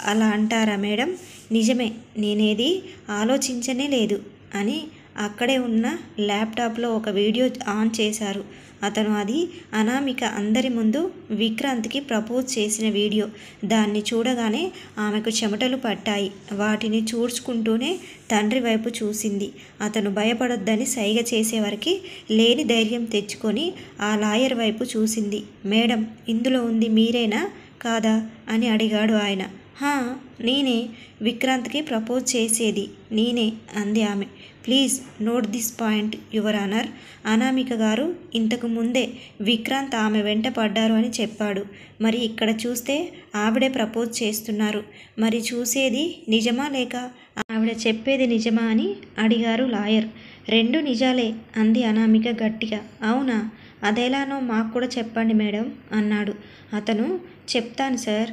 అలా అంటారా మేడం, నిజమే, నేనేది ఆలోచించనే లేదు అని అక్కడే ఉన్న ల్యాప్టాప్లో ఒక వీడియో ఆన్ చేశారు అతను. అది అనామిక అందరి ముందు విక్రాంత్కి ప్రపోజ్ చేసిన వీడియో. దాన్ని చూడగానే ఆమెకు చెమటలు పట్టాయి. వాటిని చూడ్చుకుంటూనే తండ్రి వైపు చూసింది. అతను భయపడొద్దని సైగ చేసేవరకు లేని ధైర్యం తెచ్చుకొని ఆ లాయర్ వైపు చూసింది. మేడం, ఇందులో ఉంది మీరేనా కాదా అని అడిగాడు ఆయన. నేనే, విక్రాంత్కి ప్రపోజ్ చేసేది నేనే అంది ఆమె. Please note this point your honour, Anamika గారు ఇంతకు ముందే విక్రాంత్ ఆమె వెంట పడ్డారు అని చెప్పాడు. మరి ఇక్కడ చూస్తే ఆవిడే ప్రపోజ్ చేస్తున్నారు. మరి చూసేది నిజమా లేక ఆవిడ చెప్పేది నిజమా అని అడిగారు లాయర్. రెండు నిజాలే అంది అనామిక గట్టిగా. అవునా, అదెలానో మాకు కూడా చెప్పండి మేడం అన్నాడు అతను. చెప్తాను సార్,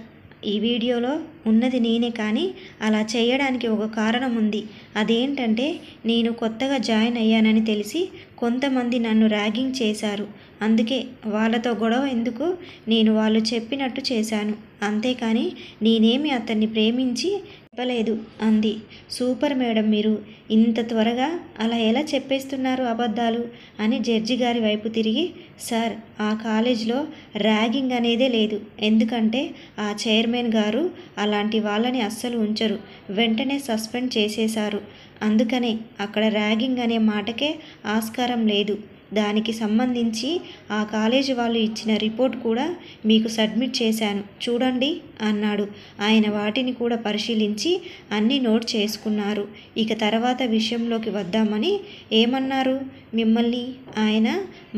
ఈ వీడియోలో ఉన్నది నేనే, కానీ అలా చేయడానికి ఒక కారణం ఉంది. అదేంటంటే నేను కొత్తగా జాయిన్ అయ్యానని తెలిసి కొంతమంది నన్ను ర్యాగింగ్ చేశారు. అందుకే వాళ్ళతో గొడవ ఎందుకు, నేను వాళ్ళు చెప్పినట్టు చేశాను, అంతేకాని నేనేమి అతన్ని ప్రేమించి చెప్పలేదు అంది. సూపర్ మేడం, మీరు ఇంత త్వరగా అలా ఎలా చెప్పేస్తున్నారు అబద్ధాలు అని జడ్జి గారి వైపు తిరిగి, సార్, ఆ కాలేజ్లో ర్యాగింగ్ అనేదే లేదు. ఎందుకంటే ఆ చైర్మన్ గారు అలాంటి వాళ్ళని అస్సలు ఉంచరు, వెంటనే సస్పెండ్ చేసేశారు. అందుకనే అక్కడ ర్యాగింగ్ అనే మాటకే ఆస్కారం లేదు. దానికి సంబంధించి ఆ కాలేజీ వాళ్ళు ఇచ్చిన రిపోర్ట్ కూడా మీకు సబ్మిట్ చేశాను, చూడండి అన్నాడు. ఆయన వాటిని కూడా పరిశీలించి అన్నీ నోట్ చేసుకున్నారు. ఇక తర్వాత విషయంలోకి వద్దామని, ఏమన్నారు, మిమ్మల్ని ఆయన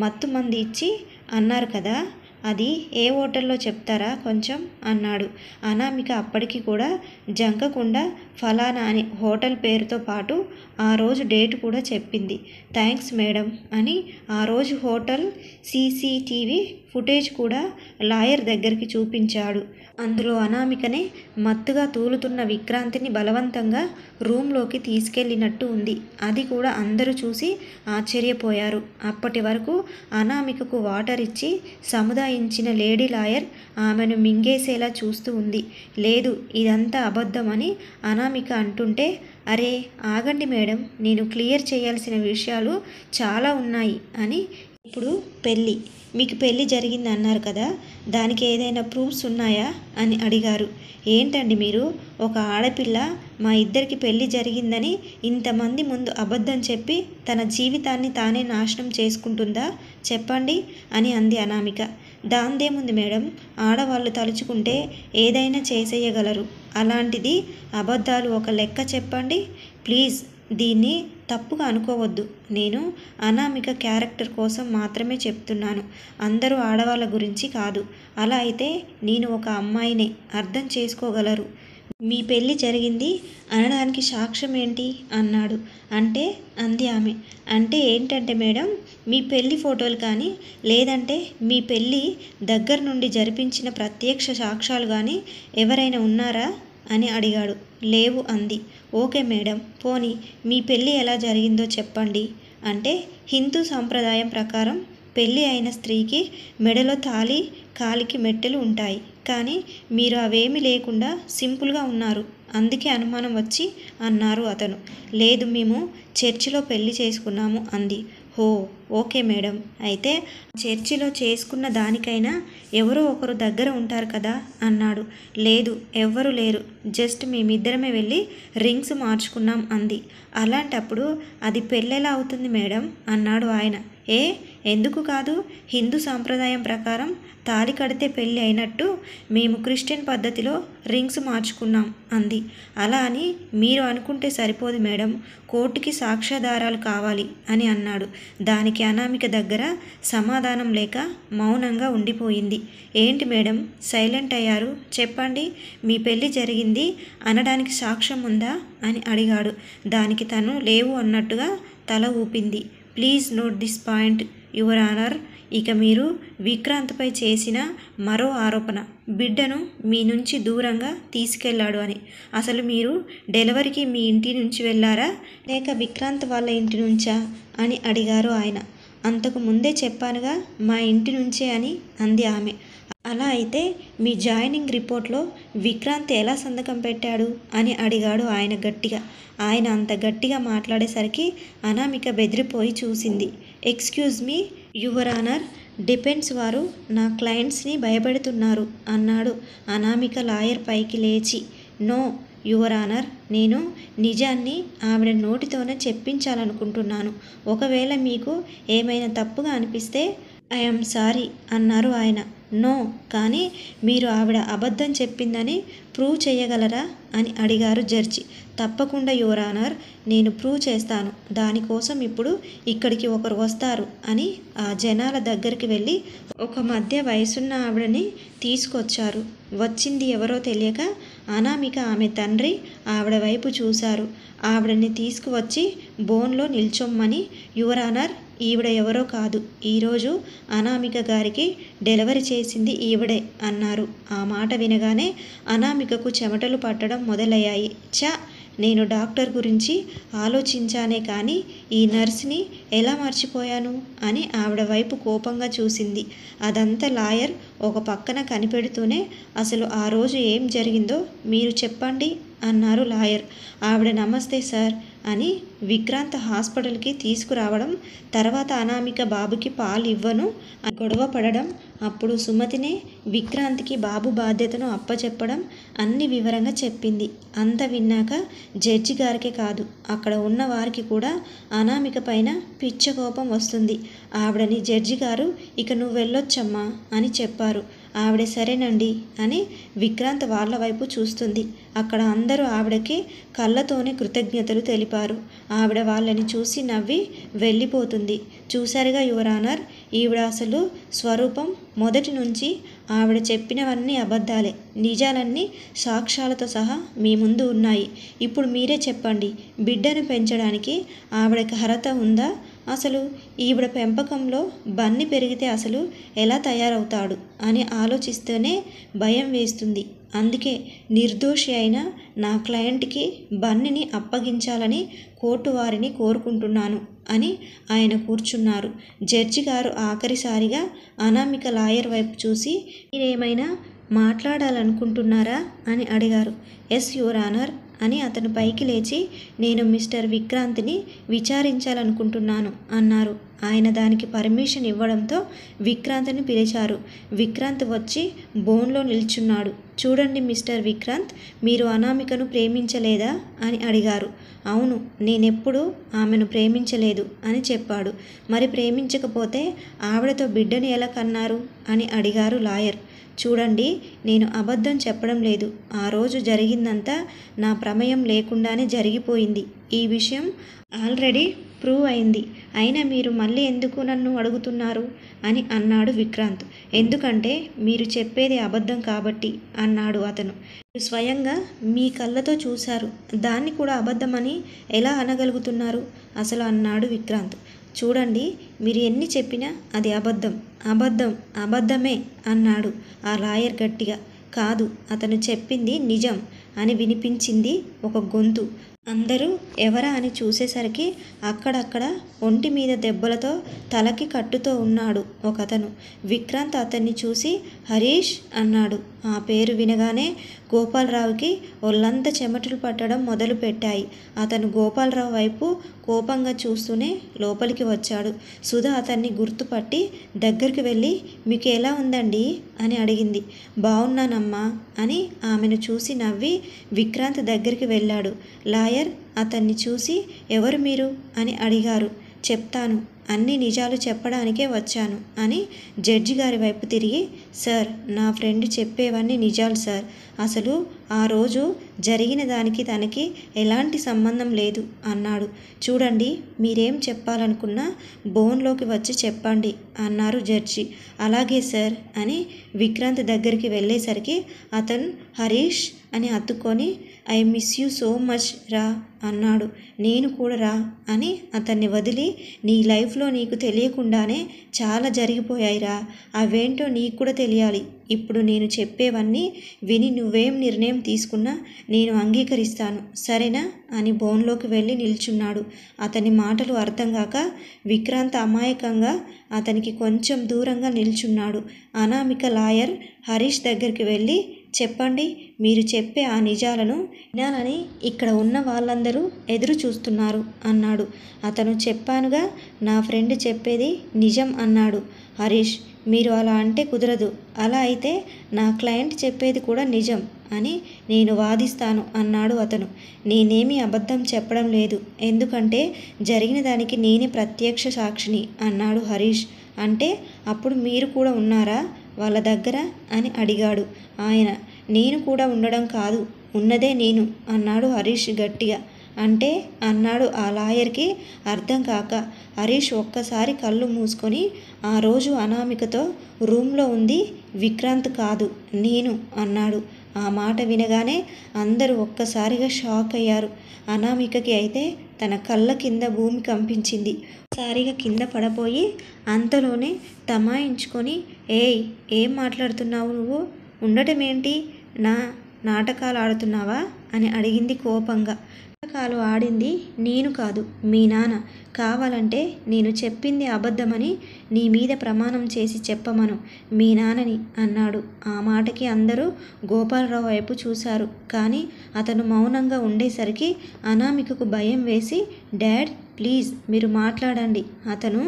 మత్తు మంది ఇచ్చి అన్నారు కదా, అది ఏ హోటల్లో చెప్తారా కొంచెం అన్నాడు. అనామిక అప్పటికి కూడా జంకకుండా ఫలానా అని హోటల్ పేరుతో పాటు ఆ రోజు డేట్ కూడా చెప్పింది. థ్యాంక్స్ మేడం అని ఆ రోజు హోటల్ సీసీటీవీ ఫుటేజ్ కూడా లాయర్ దగ్గరికి చూపించాడు. అందులో అనామికనే మత్తుగా తూలుతున్న విక్రాంతిని బలవంతంగా రూమ్లోకి తీసుకెళ్ళినట్టు ఉంది. అది కూడా అందరూ చూసి ఆశ్చర్యపోయారు. అప్పటి వరకు అనామికకు వాటర్ ఇచ్చి సముదాయించిన లేడీ లాయర్ ఆమెను మింగేసేలా చూస్తూ ఉంది. లేదు, ఇదంతా అబద్ధమని అనామిక అంటుంటే, అరే ఆగండి మేడం, నేను క్లియర్ చేయాల్సిన విషయాలు చాలా ఉన్నాయి అని. ఇప్పుడు పెళ్ళి, మీకు పెళ్ళి జరిగింది అన్నారు కదా, దానికి ఏదైనా ప్రూఫ్స్ ఉన్నాయా అని అడిగారు. ఏంటండి మీరు, ఒక ఆడపిల్ల మా ఇద్దరికి పెళ్ళి జరిగిందని ఇంతమంది ముందు అబద్ధం చెప్పి తన జీవితాన్ని తానే నాశనం చేసుకుంటుందా చెప్పండి అని అంది అనామిక. దాందేముంది మేడం, ఆడవాళ్ళు తలుచుకుంటే ఏదైనా చేసేయగలరు, అలాంటిది అబద్ధాలు ఒక లెక్క చెప్పండి ప్లీజ్. దీన్ని తప్పుగా అనుకోవద్దు, నేను అనామిక క్యారెక్టర్ కోసం మాత్రమే చెప్తున్నాను, అందరూ ఆడవాళ్ళ గురించి కాదు. అలా అయితే నేను ఒక అమ్మాయినే, అర్థం చేసుకోగలరు. మీ పెళ్ళి జరిగింది అనడానికి సాక్ష్యం ఏంటి అన్నాడు. అంటే అంది ఆమె. అంటే ఏంటంటే మేడం, మీ పెళ్ళి ఫోటోలు కానీ లేదంటే మీ పెళ్ళి దగ్గర నుండి జరిపించిన ప్రత్యక్ష సాక్ష్యాలు కానీ ఎవరైనా ఉన్నారా అని అడిగాడు. లేవు అంది. ఓకే మేడం, పోనీ మీ పెళ్ళి ఎలా జరిగిందో చెప్పండి. అంటే హిందూ సంప్రదాయం ప్రకారం పెళ్ళి అయిన స్త్రీకి మెడలో తాళి, కాలికి మెట్టెలు ఉంటాయి. కానీ మీరు అవేమీ లేకుండా సింపుల్గా ఉన్నారు, అందుకే అనుమానం వచ్చి అన్నారు అతను. లేదు, మేము చర్చిలో పెళ్లి చేసుకున్నాము అంది. హో, ఓకే మేడం, అయితే చర్చిలో చేసుకున్న దానికైనా ఎవరో ఒకరు దగ్గర ఉంటారు కదా అన్నాడు. లేదు, ఎవ్వరూ లేరు, జస్ట్ మేమిద్దరమే వెళ్ళి రింగ్స్ మార్చుకున్నాం అంది. అలాంటప్పుడు అది పెళ్ళెలా అవుతుంది మేడం అన్నాడు ఆయన. ఎందుకు కాదు, హిందూ సాంప్రదాయం ప్రకారం తాళి కడితే పెళ్ళి అయినట్టు మేము క్రిస్టియన్ పద్ధతిలో రింగ్స్ మార్చుకున్నాం అంది. అలా అని మీరు అనుకుంటే సరిపోదు మేడం, కోర్టుకి సాక్ష్యాధారాలు కావాలి అని అన్నాడు. దానికి అనామిక దగ్గర సమాధానం లేక మౌనంగా ఉండిపోయింది. ఏంటి మేడం సైలెంట్ అయ్యారు, చెప్పండి, మీ పెళ్ళి జరిగింది అనడానికి సాక్ష్యం ఉందా అని అడిగాడు. దానికి తను లేవు అన్నట్టుగా తల ఊపింది. Please note this point your honour, ఇక మీరు విక్రాంత్పై చేసిన మరో ఆరోపణ, బిడ్డను మీ నుంచి దూరంగా తీసుకెళ్లాడు అని. అసలు మీరు డెలివరీకి మీ ఇంటి నుంచి వెళ్ళారా లేక విక్రాంత్ వాళ్ళ ఇంటి నుంచా అని అడిగారు ఆయన. అంతకు ముందే చెప్పానుగా, మా ఇంటి నుంచే అని అంది ఆమె. అలా అయితే మీ జాయినింగ్ రిపోర్ట్లో విక్రాంత్ ఎలా సంతకం పెట్టాడు అని అడిగాడు ఆయన గట్టిగా. ఆయన అంత గట్టిగా మాట్లాడేసరికి అనామిక బెదిరిపోయి చూసింది. Excuse me your honour, defence వారు నా క్లయింట్స్ని భయపెడుతున్నారు అన్నాడు అనామిక లాయర్ పైకి లేచి. నో యువర్ ఆనర్, నేను నిజాన్ని ఆవిడ నోటితోనే చెప్పించాలనుకుంటున్నాను. ఒకవేళ మీకు ఏమైనా తప్పుగా అనిపిస్తే ఐఎమ్ సారీ అన్నారు ఆయన. నో, కానీ మీరు ఆవిడ అబద్ధం చెప్పిందని ప్రూవ్ చేయగలరా అని అడిగారు జడ్జి. తప్పకుండా యువర్ ఆనర్, నేను ప్రూవ్ చేస్తాను, దానికోసం ఇప్పుడు ఇక్కడికి ఒకరు వస్తారు అని ఆ జనాల దగ్గరికి వెళ్ళి ఒక మధ్య వయసున్న ఆవిడని తీసుకొచ్చారు. వచ్చింది ఎవరో తెలియక అనామిక ఆమె తండ్రి ఆవిడ వైపు చూశారు. ఆవిడని తీసుకువచ్చి బోన్లో నిల్చొమ్మని, యువర్ ఆనర్, ఈవిడ ఎవరో కాదు, ఈరోజు అనామిక గారికి డెలివరీ చేసింది ఈవిడే అన్నారు. ఆ మాట వినగానే అనామికకు చెమటలు పట్టడం మొదలయ్యాయి. నేను డాక్టర్ గురించి ఆలోచించానే కానీ ఈ నర్స్ని ఎలా మర్చిపోయాను అని ఆవిడ వైపు కోపంగా చూసింది. అదంతా లాయర్ ఒక పక్కన కనిపెడుతూనే అసలు ఆ రోజు ఏం జరిగిందో మీరు చెప్పండి అన్నారు లాయర్. ఆవిడ నమస్తే సార్ అని విక్రాంత్ హాస్పిటల్కి తీసుకురావడం, తర్వాత అనామిక బాబుకి పాలు ఇవ్వను అని గొడవ పడడం, అప్పుడు సుమతినే విక్రాంత్కి బాబు బాధ్యతను అప్పచెప్పడం అన్ని వివరంగా చెప్పింది. అంత విన్నాక జడ్జి గారికే కాదు అక్కడ ఉన్న వారికి కూడా అనామిక పైన పిచ్చ కోపం వస్తుంది. ఆవిడని జడ్జి గారు ఇక నువ్వు వెళ్ళొచ్చమ్మా అని చెప్పారు. ఆవిడ సరేనండి అని విక్రాంత్ వాళ్ళ వైపు చూస్తుంది. అక్కడ అందరూ ఆవిడకి కళ్ళతోనే కృతజ్ఞతలు తెలిపారు. ఆవిడ వాళ్ళని చూసి నవ్వి వెళ్ళిపోతుంది. చూశారుగా యువర్ ఆనర్, ఈవిడ అసలు స్వరూపం మొదటి నుంచి ఆవిడ చెప్పినవన్నీ అబద్ధాలే, నిజాలన్నీ సాక్ష్యాలతో సహా మీ ముందు ఉన్నాయి. ఇప్పుడు మీరే చెప్పండి, బిడ్డను పెంచడానికి ఆవిడకి అర్హత ఉందా? అసలు ఈవిడ పెంపకంలో బన్ని పెరిగితే అసలు ఎలా తయారవుతాడు అని ఆలోచిస్తేనే భయం వేస్తుంది. అందుకే నిర్దోషి అయిన నా క్లయింట్కి బన్నిని అప్పగించాలని కోర్టు వారిని కోరుకుంటున్నాను అని ఆయన కూర్చున్నారు. జడ్జి గారు ఆఖరిసారిగా అనామిక లాయర్ వైపు చూసి మీరేమైనా మాట్లాడాలనుకుంటున్నారా అని అడిగారు. ఎస్ యువర్ ఆనర్ అని అతను పైకి లేచి నేను మిస్టర్ విక్రాంత్ని విచారించాలనుకుంటున్నాను అన్నారు. ఆయన దానికి పర్మిషన్ ఇవ్వడంతో విక్రాంత్ని పిలిచారు. విక్రాంత్ వచ్చి బోన్లో నిల్చున్నాడు. చూడండి మిస్టర్ విక్రాంత్, మీరు అనామికను ప్రేమించలేదా అని అడిగారు. అవును, నేనెప్పుడూ ఆమెను ప్రేమించలేదు అని చెప్పాడు. మరి ప్రేమించకపోతే ఆవిడతో బిడ్డని ఎలా కన్నారు అని అడిగారు లాయర్. చూడండి, నేను అబద్ధం చెప్పడం లేదు. ఆ రోజు జరిగిందంతా నా ప్రమేయం లేకుండానే జరిగిపోయింది. ఈ విషయం ఆల్రెడీ ప్రూవ్ అయింది. అయినా మీరు మళ్ళీ ఎందుకు నన్ను అడుగుతున్నారు అని అన్నాడు విక్రాంత్. ఎందుకంటే మీరు చెప్పేది అబద్ధం కాబట్టి అన్నాడు అతను. మీరు స్వయంగా మీ కళ్ళతో చూశారు, దాన్ని కూడా అబద్ధమని ఎలా అనగలుగుతున్నారు అసలు అన్నాడు విక్రాంత్. చూడండి, మీరు ఎన్ని చెప్పినా అది అబద్ధం, అబద్ధం, అబద్ధమే అన్నాడు ఆ లాయర్ గట్టిగా. కాదు, అతను చెప్పింది నిజం అని వినిపించింది ఒక గొంతు. అందరూ ఎవరా అని చూసేసరికి అక్కడక్కడ ఒంటి మీద దెబ్బలతో తలకి కట్టుతో ఉన్నాడు ఒకతను. విక్రాంత్ అతన్ని చూసి హరీష్ అన్నాడు. ఆ పేరు వినగానే గోపాలరావుకి ఒళ్ళంతా చెమటలు పట్టడం మొదలుపెట్టాయి. అతను గోపాలరావు వైపు కోపంగా చూస్తూనే లోపలికి వచ్చాడు. సుధా అతన్ని గుర్తుపట్టి దగ్గరికి వెళ్ళి మీకు ఎలా ఉందండి అని అడిగింది. బాగున్నానమ్మా అని ఆమెను చూసి నవ్వి విక్రాంత్ దగ్గరికి వెళ్ళాడు. లాయర్ అతన్ని చూసి ఎవరు మీరు అని అడిగారు. చెప్తాను, అన్ని నిజాలు చెప్పడానికే వచ్చాను అని జడ్జి గారి వైపు తిరిగి సార్, నా ఫ్రెండ్ చెప్పేవన్నీ నిజాలు సార్. అసలు ఆ రోజు జరిగిన దానికి తనకి ఎలాంటి సంబంధం లేదు అన్నాడు. చూడండి, మీరేం చెప్పాలనుకున్నా బోన్లోకి వచ్చి చెప్పండి అన్నారు జడ్జి. అలాగే సార్ అని విక్రాంత్ దగ్గరికి వెళ్ళేసరికి అతను హరీష్ అని అత్తుకొని I miss you so much రా అన్నాడు. నేను కూడా రా అని అతన్ని వదిలి నీ లైఫ్లో నీకు తెలియకుండానే చాలా జరిగిపోయాయిరా, అవేంటో నీకు కూడా తెలియాలి. ఇప్పుడు నేను చెప్పేవన్నీ విని నువ్వేం నిర్ణయం తీసుకున్నా నేను అంగీకరిస్తాను, సరేనా అని బోన్లోకి వెళ్ళి నిల్చున్నాడు. అతని మాటలు అర్థం కాక విక్రాంత్ అమాయకంగా అతనికి కొంచెం దూరంగా నిల్చున్నాడు. అనామిక లాయర్ హరీష్ దగ్గరికి వెళ్ళి చెప్పండి, మీరు చెప్పే ఆ నిజాలను వినాలని ఇక్కడ ఉన్న వాళ్ళందరూ ఎదురు చూస్తున్నారు అన్నాడు. అతను చెప్పానుగా, నా ఫ్రెండ్ చెప్పేది నిజం అన్నాడు. హరీష్, మీరు అలా అంటే కుదరదు. అలా అయితే నా క్లయింట్ చెప్పేది కూడా నిజం అని నేను వాదిస్తాను అన్నాడు అతను. నేనేమీ అబద్ధం చెప్పడం లేదు, ఎందుకంటే జరిగిన దానికి నేనే ప్రత్యక్ష సాక్షిని అన్నాడు హరీష్. అంటే అప్పుడు మీరు కూడా ఉన్నారా వాళ్ళ దగ్గర అని అడిగాడు ఆయన. నేను కూడా ఉండడం కాదు, ఉన్నదే నేను అన్నాడు హరీష్ గట్టిగా. అంటే అన్నాడు ఆ లాయర్కి అర్థం కాక. హరీష్ ఒక్కసారి కళ్ళు మూసుకొని ఆ రోజు అనామికతో రూమ్లో ఉంది విక్రాంత్ కాదు నేను అన్నాడు. ఆ మాట వినగానే అందరూ ఒక్కసారిగా షాక్ అయ్యారు. అనామికకి అయితే తన కళ్ళ కింద భూమి కంపించింది. ఒకసారిగా కింద పడబోయి అంతలోనే తమాయించుకొని ఏయ్, ఏం మాట్లాడుతున్నావు నువ్వు? ఉండటమేంటి, నా నాటకాలు ఆడుతున్నావా అని అడిగింది కోపంగా. నాటకాలు ఆడింది నేను కాదు, మీ నాన్న. కావాలంటే నేను చెప్పింది అబద్ధమని నీ మీద ప్రమాణం చేసి చెప్పమను మీ నాన్నని అన్నాడు. ఆ మాటకి అందరూ గోపాలరావు వైపు చూశారు. కానీ అతను మౌనంగా ఉండేసరికి అనామికకు భయం వేసి, డాడ్ ప్లీజ్ మీరు మాట్లాడండి, అతను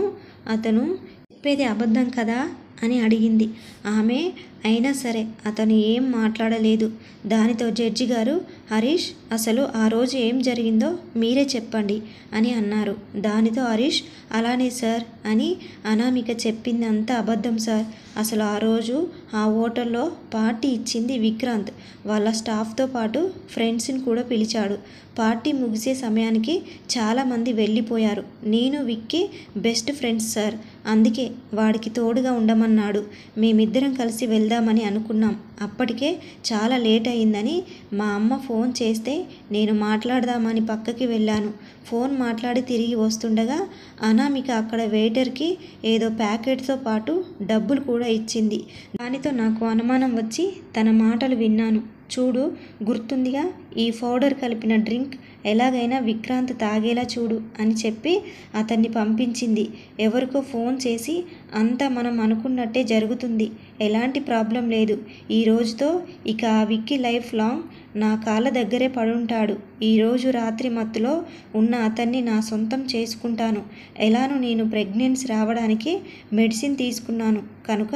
చెప్పేది అబద్ధం కదా అని అడిగింది. ఆమె అయినా సరే అతను ఏం మాట్లాడలేదు. దానితో జడ్జి గారు, హరీష్ అసలు ఆ రోజు ఏం జరిగిందో మీరే చెప్పండి అని అన్నారు. దానితో హరీష్, అలానే సార్ అని అనామిక చెప్పింది అంతా అబద్ధం సార్. అసలు ఆ రోజు ఆ హోటల్లో పార్టీ ఇచ్చింది విక్రాంత్. వాళ్ళ స్టాఫ్తో పాటు ఫ్రెండ్స్ని కూడా పిలిచాడు. పార్టీ ముగిసే సమయానికి చాలామంది వెళ్ళిపోయారు. నేను విక్కీ బెస్ట్ ఫ్రెండ్స్ సార్. అందుకే వాడికి తోడుగా ఉండమన్నాడు. మేమిద్దరం కలిసి వెళ్దామని అనుకున్నాం. అప్పటికే చాలా లేట్ అయిందని మా అమ్మ ఫోన్ చేస్తే నేను మాట్లాడదామని పక్కకి వెళ్ళాను. ఫోన్ మాట్లాడి తిరిగి వస్తుండగా అనామిక అక్కడ వెయిటర్కి ఏదో ప్యాకెట్తో పాటు డబ్బులు కూడా ఇచ్చింది. దానితో నాకు అనుమానం వచ్చి తన మాటలు విన్నాను. చూడు, గుర్తుందిగా, ఈ పౌడర్ కలిపిన డ్రింక్ ఎలాగైనా విక్రాంత్ తాగేలా చూడు అని చెప్పి అతన్ని పంపించింది. ఎవరికో ఫోన్ చేసి అంతా మనం అనుకున్నట్టే జరుగుతుంది, ఎలాంటి ప్రాబ్లం లేదు, ఈ రోజుతో ఇక ఆ విక్కీ లైఫ్ లాంగ్ నా కాళ్ళ దగ్గరే పడుంటాడు. ఈరోజు రాత్రి మత్తులో ఉన్న అతన్ని నా సొంతం చేసుకుంటాను. ఎలానో నేను ప్రెగ్నెన్సీ రావడానికి మెడిసిన్ తీసుకున్నాను కనుక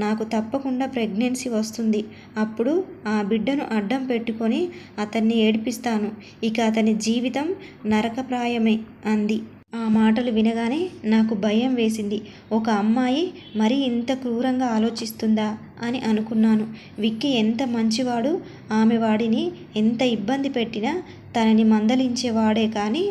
నాకు తప్పకుండా ప్రెగ్నెన్సీ వస్తుంది. అప్పుడు ఆ బిడ్డను అడ్డం పెట్టుకొని అతన్ని ఏడిపిస్తాను. ఇక అతని జీవితం నరకప్రాయమే అంది. ఆ మాటలు వినగానే నాకు భయం వేసింది. ఒక అమ్మాయి మరీ ఇంత క్రూరంగా ఆలోచిస్తుందా అని అనుకున్నాను. విక్కీ ఎంత మంచివాడు. ఆమె వాడిని ఎంత ఇబ్బంది పెట్టినా తనని మందలించేవాడే కానీ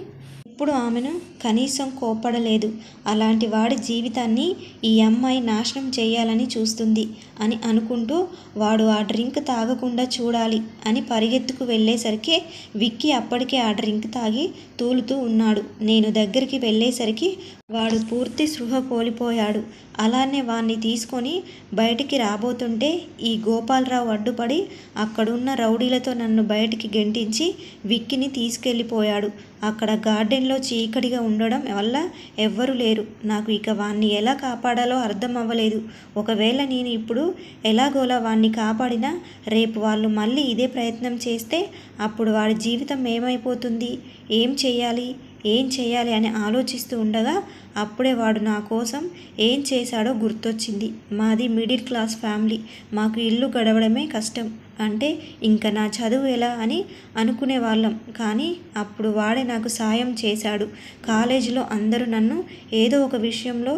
ఇప్పుడు ఆమెను కనీసం కోప్పడలేదు. అలాంటి వాడి జీవితాన్ని ఈ అమ్మాయి నాశనం చేయాలని చూస్తుంది అని అనుకుంటూ వాడు ఆ డ్రింక్ తాగకుండా చూడాలి అని పరిగెత్తుకు వెళ్ళేసరికి విక్కీ అప్పటికే ఆ డ్రింక్ తాగి తూలుతూ ఉన్నాడు. నేను దగ్గరికి వెళ్ళేసరికి వాడు పూర్తి స్పృహ కోల్పోయాడు. అలానే వాణ్ణి తీసుకొని బయటికి రాబోతుంటే ఈ గోపాలరావు అడ్డుపడి అక్కడున్న రౌడీలతో నన్ను బయటికి గెంటించి విక్కీని తీసుకెళ్ళిపోయాడు. అక్కడ గార్డెన్లో చీకటిగా ఉండడం వల్ల ఎవ్వరూ లేరు. నాకు ఇక వాణ్ణి ఎలా కాపాడాలో అర్థం అవ్వలేదు. ఒకవేళ నేను ఇప్పుడు ఎలాగోలా వాణ్ణి కాపాడినా రేపు వాళ్ళు మళ్ళీ ఇదే ప్రయత్నం చేస్తే అప్పుడు వాడి జీవితం ఏమైపోతుంది? ఏం చేయాలి అని ఆలోచిస్తూ ఉండగా అప్పుడే వాడు నా కోసం ఏం చేశాడో గుర్తొచ్చింది. మాది మిడిల్ క్లాస్ ఫ్యామిలీ. మాకు ఇల్లు గడవడమే కష్టం. అంటే ఇంకా నా చదువు ఎలా అని అనుకునేవాళ్ళం. కానీ అప్పుడు వాడే నాకు సాయం చేశాడు. కాలేజీలో అందరూ నన్ను ఏదో ఒక విషయంలో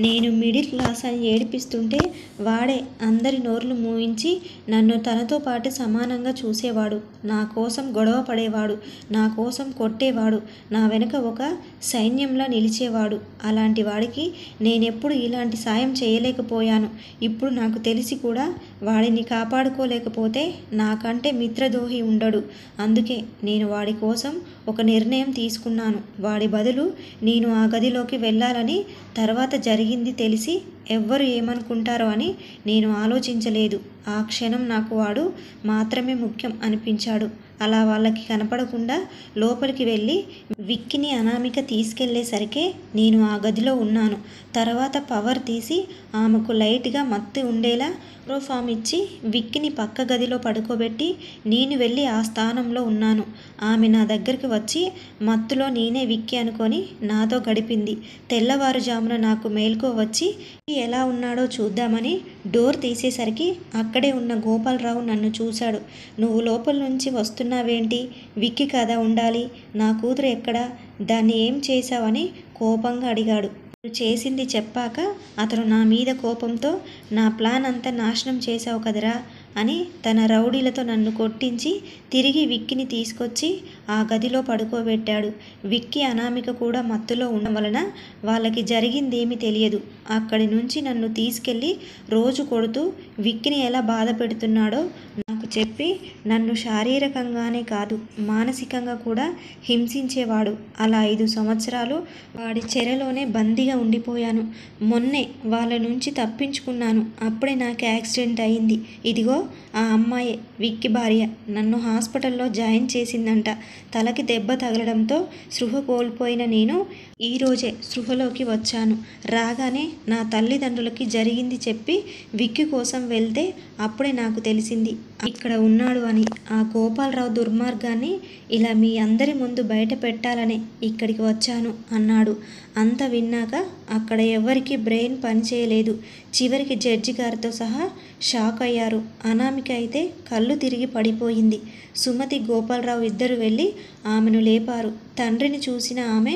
నేను మిడిల్ క్లాస్ అని ఏడిపిస్తుంటే వాడే అందరి నోర్లు మూయించి నన్ను తనతో పాటు సమానంగా చూసేవాడు. నా కోసం గొడవ పడేవాడు, నా కోసం కొట్టేవాడు, నా వెనుక ఒక సైన్యంలా నిలిచేవాడు. అలాంటి వాడికి నేనెప్పుడు ఇలాంటి సాయం చేయలేకపోయాను. ఇప్పుడు నాకు తెలిసి కూడా వాడిని కాపాడుకోలేకపోతే నాకంటే మిత్రద్రోహి ఉండడు. అందుకే నేను వాడి కోసం ఒక నిర్ణయం తీసుకున్నాను. వాడి బదులు నేను ఆ గదిలోకి వెళ్ళాలని. తర్వాత జరిగింది తెలిసి ఎవ్వరు ఏమనుకుంటారో అని నేను ఆలోచించలేదు. ఆ క్షణం నాకు వాడు మాత్రమే ముఖ్యం అనిపించాడు. అలా వాళ్ళకి కనపడకుండా లోపలికి వెళ్ళి విక్కీని అనామిక తీసుకెళ్లేసరికే నేను ఆ గదిలో ఉన్నాను. తర్వాత పవర్ తీసి ఆమెకు లైట్గా మత్తు ఉండేలా క్లోరోఫామ్ ఇచ్చి విక్కీని పక్క గదిలో పడుకోబెట్టి నేను వెళ్ళి ఆ స్థానంలో ఉన్నాను. ఆమె నా దగ్గరికి వచ్చి మత్తులో నేనే విక్కీ అనుకొని నాతో గడిపింది. తెల్లవారుజామున నాకు మేల్కో వచ్చి ఎలా ఉన్నాడో చూద్దామని డోర్ తీసేసరికి అక్కడే ఉన్న గోపాలరావు నన్ను చూశాడు. నువ్వు లోపల నుంచి వస్తున్నావేంటి? విక్కీ కదా ఉండాలి. నా కూతురు ఎక్కడా? దాన్ని ఏం చేశావని కోపంగా అడిగాడు. చేసింది చెప్పాక అతను నా మీద కోపంతో నా ప్లాన్ అంతా నాశనం చేశావు కదరా అని తన రౌడీలతో నన్ను కొట్టించి తిరిగి విక్కీని తీసుకొచ్చి ఆ గదిలో పడుకోబెట్టాడు. విక్కీ అనామిక కూడా మత్తులో ఉండడం వలన వాళ్ళకి జరిగిందేమీ తెలియదు. అక్కడి నుంచి నన్ను తీసుకెళ్ళి రోజు కొడుతూ విక్కీని ఎలా బాధ పెడుతున్నాడో నాకు చెప్పి నన్ను శారీరకంగానే కాదు మానసికంగా కూడా హింసించేవాడు. అలా 5 సంవత్సరాలు వాడి చెరలోనే బందీగా ఉండిపోయాను. మొన్నే వాళ్ళ నుంచి తప్పించుకున్నాను. అప్పుడే నాకు యాక్సిడెంట్ అయింది. ఇదిగో ఆ అమ్మాయి విక్కీ భార్య నన్ను హాస్పిటల్లో జాయిన్ చేసిందంట. తలకి దెబ్బ తగలడంతో స్పృహ కోల్పోయిన నేను ఈరోజే స్పృహలోకి వచ్చాను. రాగానే నా తల్లిదండ్రులకి జరిగింది చెప్పి విక్కీ కోసం వెళ్తే అప్పుడే నాకు తెలిసింది ఇక్కడ ఉన్నాడు అని. ఆ గోపాలరావు దుర్మార్గాన్ని ఇలా మీ అందరి ముందు బయట పెట్టాలని ఇక్కడికి వచ్చాను అన్నాడు. అంత విన్నాక అక్కడ ఎవరికి బ్రెయిన్ పనిచేయలేదు. చివరికి జడ్జి గారితో సహా షాక్ అయ్యారు. అనామిక అయితే కళ్ళు తిరిగి పడిపోయింది. సుమతి గోపాలరావు ఇద్దరు వెళ్ళి ఆమెను లేపారు. తండ్రిని చూసిన ఆమె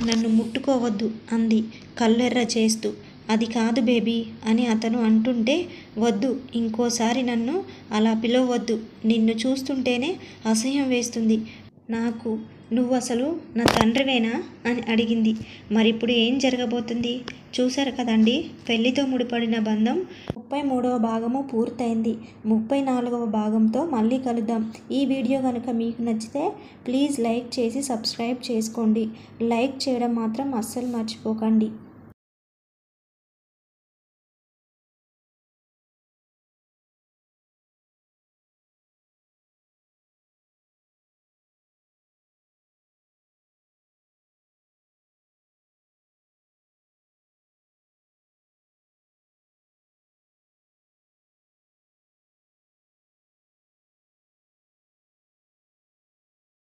నన్ను ముట్టుకోవద్దు అంది కళ్ళెర్ర చేస్తూ. అది కాదు బేబీ అని అతను అంటుంటే, వద్దు, ఇంకోసారి నన్ను అలా పిలవద్దు. నిన్ను చూస్తుంటేనే అసహ్యం వేస్తుంది నాకు. నువ్వు అసలు నా తండ్రివేనా అని అడిగింది. మరిప్పుడు ఏం జరగబోతుంది చూశారు కదండి. పెళ్లితో ముడిపడిన బంధం 33వ భాగము పూర్తయింది. 34వ భాగంతో మళ్ళీ కలుద్దాం. ఈ వీడియో కనుక మీకు నచ్చితే ప్లీజ్ లైక్ చేసి సబ్స్క్రైబ్ చేసుకోండి. లైక్ చేయడం మాత్రం అస్సలు మర్చిపోకండి.